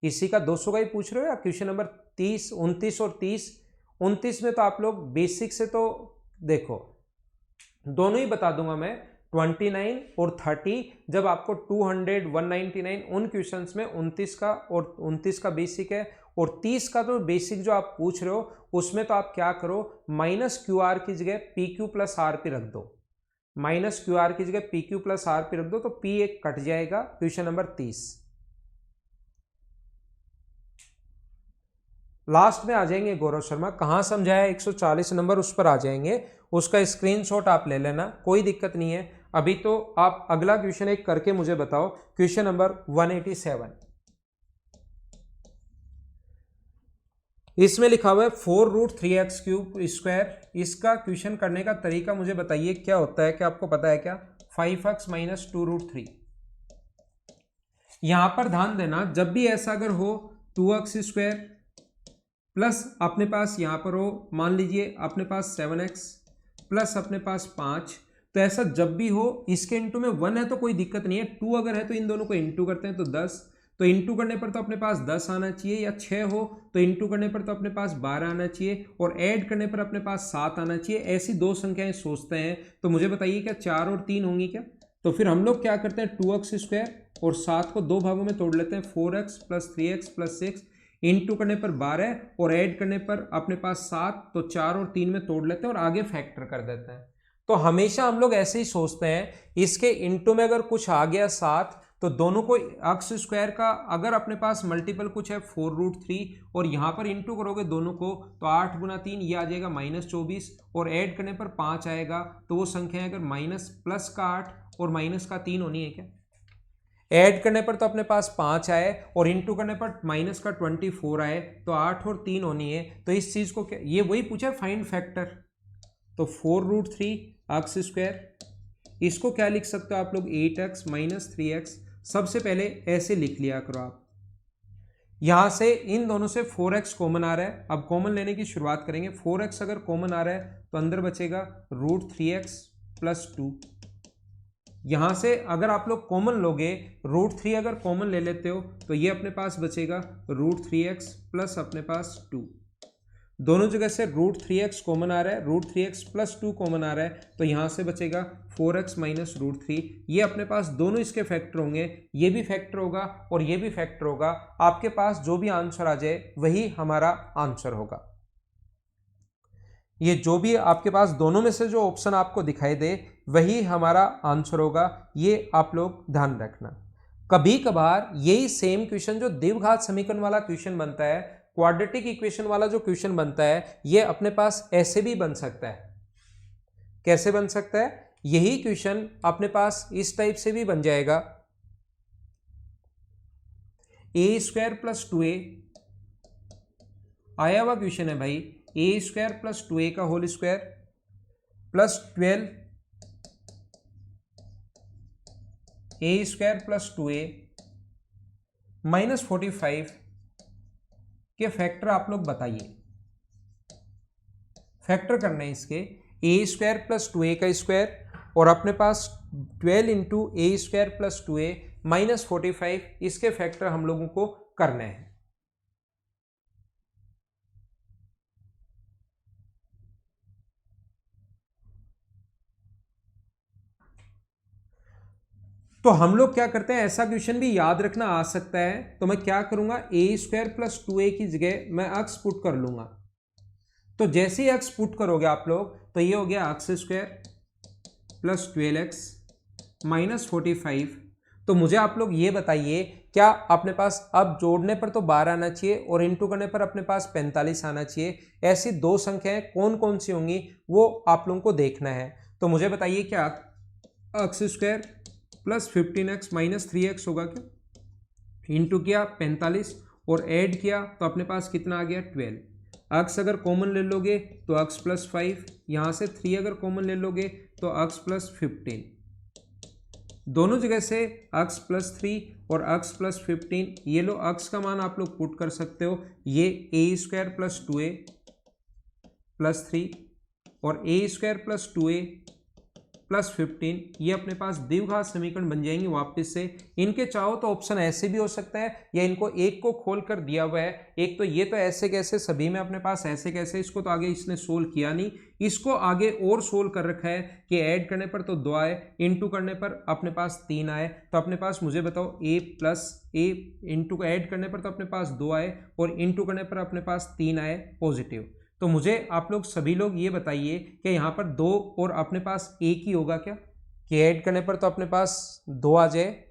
इसी का 200 का ही पूछ रहे हो या क्वेश्चन नंबर 30, 29 और 30? 29 में तो आप लोग बेसिक से तो देखो दोनों ही बता दूंगा मैं, 29 और 30। जब आपको 200, 199 उन क्वेश्चंस में 29 का और 29 का बेसिक है, और 30 का तो बेसिक जो आप पूछ रहे हो उसमें तो आप क्या करो, माइनस क्यू आर की जगह P Q plus R P रख दो, माइनस क्यू आर की जगह P Q plus R P रख दो तो पी एक कट जाएगा। Question number 30। लास्ट में आ जाएंगे गौरव शर्मा, कहाँ समझाया 140 नंबर उस पर आ जाएंगे, उसका स्क्रीनशॉट आप ले लेना, कोई दिक्कत नहीं है। अभी तो आप अगला क्वेश्चन एक करके मुझे बताओ, क्वेश्चन नंबर 187। इसमें लिखा हुआ है 4√3x³ इसका क्वेश्चन करने का तरीका मुझे बताइए क्या होता है, क्या आपको पता है क्या? 5x - 2√3। यहां पर ध्यान देना, जब भी ऐसा अगर हो 2x² प्लस अपने पास यहां पर हो, मान लीजिए अपने पास 7x प्लस अपने पास 5, तो ऐसा जब भी हो इसके इंटू में 1 है तो कोई दिक्कत नहीं है, 2 अगर है तो इन दोनों को इंटू करते हैं तो 10, तो इंटू करने पर तो अपने पास 10 आना चाहिए, या 6 हो तो इंटू करने पर तो अपने पास 12 आना चाहिए, और ऐड करने पर अपने पास 7 आना चाहिए। ऐसी दो संख्याएं सोचते हैं, तो मुझे बताइए क्या 4 और 3 होंगी क्या? तो फिर हम लोग क्या करते हैं, 2x² और 7 को दो भागों में तोड़ लेते हैं, 4x + 3x + 6 इंटू करने पर 12 और ऐड करने पर अपने पास 7, तो 4 और 3 में तोड़ लेते हैं और आगे फैक्टर कर देते हैं। तो हमेशा हम लोग ऐसे ही सोचते हैं, इसके इंटू में अगर कुछ आ गया 7 तो दोनों को x² का अगर अपने पास मल्टीपल कुछ है 4√3 और यहाँ पर इंटू करोगे दोनों को तो 8 × 3 ये आ जाएगा -24, और ऐड करने पर 5 आएगा, तो वो संख्या अगर माइनस प्लस का 8 और माइनस का 3 होनी है क्या? ऐड करने पर तो अपने पास 5 आए और इंटू करने पर माइनस का 24 आए, तो 8 और 3 होनी है। तो इस चीज को क्या, ये वही पूछा फाइंड फैक्टर, तो 4√3x², इसको क्या लिख सकते हो आप लोग, 8x - 3x। सबसे पहले ऐसे लिख लिया करो आप, यहां से इन दोनों से 4x कॉमन आ रहा है, अब कॉमन लेने की शुरुआत करेंगे। 4x अगर कॉमन आ रहा है तो अंदर बचेगा √3x + 2। यहां से अगर आप लोग कॉमन लोगे, √3 अगर कॉमन ले लेते हो तो ये अपने पास बचेगा √3x प्लस अपने पास 2। दोनों जगह से √3x कॉमन आ रहा है, √3x + 2 कॉमन आ रहा है, तो यहां से बचेगा 4x - √3। ये अपने पास दोनों इसके फैक्टर होंगे, ये भी फैक्टर होगा और ये भी फैक्टर होगा। आपके पास जो भी आंसर आ जाए वही हमारा आंसर होगा। ये जो भी आपके पास दोनों में से जो ऑप्शन आपको दिखाई दे वही हमारा आंसर होगा, ये आप लोग ध्यान रखना। कभी कभार यही सेम क्वेश्चन जो द्विघात समीकरण वाला क्वेश्चन बनता है, क्वाड्रेटिक इक्वेशन वाला जो क्वेश्चन बनता है, ये अपने पास ऐसे भी बन सकता है। कैसे बन सकता है? यही क्वेश्चन अपने पास इस टाइप से भी बन जाएगा, a² + 2a आया हुआ क्वेश्चन है भाई, a² + 2a का whole square plus 12 a² + 2a -45 के फैक्टर आप लोग बताइए। फैक्टर करने इसके a² + 2a का स्क्वायर और अपने पास 12 × a² + 2a -45, इसके फैक्टर हम लोगों को करने हैं। तो हम लोग क्या करते हैं, ऐसा क्वेश्चन भी याद रखना आ सकता है, तो मैं क्या करूंगा, a² + 2a की जगह मैं x पुट कर लूंगा। तो जैसे ही x पुट करोगे आप लोग तो ये हो गया x² + 12x -45। तो मुझे आप लोग ये बताइए, क्या अपने पास अब जोड़ने पर तो 12 आना चाहिए और इंटू करने पर अपने पास 45 आना चाहिए। ऐसी दो संख्याएं कौन कौन सी होंगी वो आप लोगों को देखना है। तो मुझे बताइए क्या x² + 15x - 3x होगा क्या? इंटू किया 45 और ऐड किया तो अपने पास कितना आ गया 12। x अगर कॉमन ले लोगे तो x + 5, यहाँ से 3 अगर कॉमन ले लोगे तो x + 15। दोनों जगह से x + 3 और x + 15, ये लो x का मान आप लोग पुट कर सकते हो। ये a² + 2a + 3 और a² + 2a + 15, ये अपने पास द्विघात समीकरण बन जाएंगे वापस से। इनके चाहो तो ऑप्शन ऐसे भी हो सकता है, या इनको एक को खोल कर दिया हुआ है, एक तो ये तो ऐसे कैसे सभी में अपने पास ऐसे कैसे, इसको तो आगे इसने सोल्व किया नहीं, इसको आगे और सोल्व कर रखा है कि ऐड करने पर तो 2 आए, इंटू करने पर अपने पास 3 आए। तो अपने पास मुझे बताओ a + a इंटू ऐड करने पर तो अपने पास 2 आए और इंटू करने पर अपने पास 3 आए पॉजिटिव। तो मुझे आप लोग सभी लोग ये बताइए कि यहाँ पर 2 और अपने पास एक ही होगा क्या, कि ऐड करने पर तो अपने पास 2 आ जाए।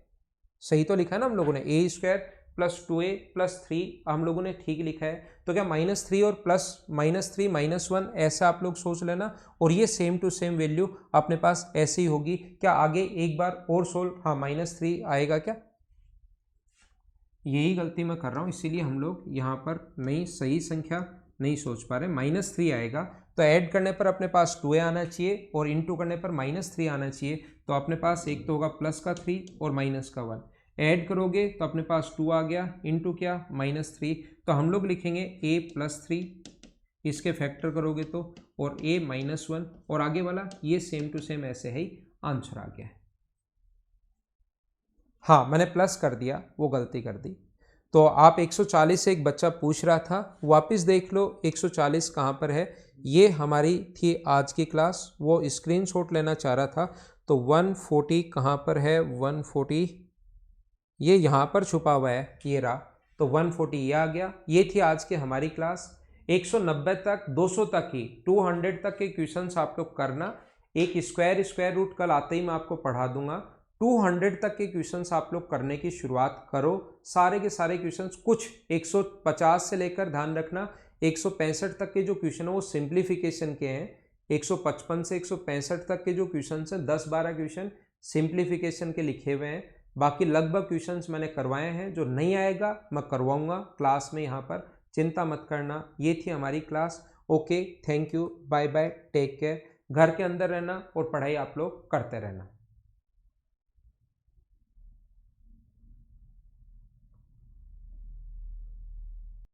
सही तो लिखा है ना हम लोगों ने, a² + 2a + 3 हम लोगों ने ठीक लिखा है। तो क्या -3 और +-3 -1 ऐसा आप लोग सोच लेना, और ये सेम टू सेम वैल्यू अपने पास ऐसे ही होगी। क्या आगे एक बार और सोल्व, हाँ -3 आएगा क्या, यही गलती मैं कर रहा हूँ, इसीलिए हम लोग यहाँ पर नहीं सही संख्या नहीं सोच पा रहे। -3 आएगा तो ऐड करने पर अपने पास 2a आना चाहिए और इनटू करने पर -3 आना चाहिए। तो अपने पास एक तो होगा प्लस का 3 और माइनस का 1, ऐड करोगे तो अपने पास 2 आ गया, इनटू क्या -3, तो हम लोग लिखेंगे a + 3, इसके फैक्टर करोगे तो, और a -1, और आगे वाला ये सेम टू सेम ऐसे ही आंसर आ गया है। हाँ मैंने प्लस कर दिया, वो गलती कर दी। तो आप 140 से एक बच्चा पूछ रहा था, वापस देख लो 140 कहाँ पर है। ये हमारी थी आज की क्लास, वो स्क्रीनशॉट लेना चाह रहा था। तो 140 कहाँ पर है, 140 ये यहाँ पर छुपा हुआ है, ये रहा। तो 140 ये आ गया। ये थी आज की हमारी क्लास। 190 तक, 200 तक ही, 200 तक के क्वेश्चंस आप लोग करना। एक स्क्वायर रूट कल आते ही मैं आपको पढ़ा दूंगा। 200 तक के क्वेश्चंस आप लोग करने की शुरुआत करो। सारे के सारे क्वेश्चंस, कुछ 150 से लेकर, ध्यान रखना 165 तक के जो क्वेश्चन है वो सिंप्लीफिकेशन के हैं। 155 से 165 तक के जो क्वेश्चन हैं, 10-12 क्वेश्चन सिंप्लीफिकेशन के लिखे हुए हैं। बाकी लगभग क्वेश्चंस मैंने करवाए हैं, जो नहीं आएगा मैं करवाऊंगा क्लास में, यहाँ पर चिंता मत करना। ये थी हमारी class. Okay, thank you, bye bye, take care. घर के अंदर रहना और पढ़ाई आप लोग करते रहना।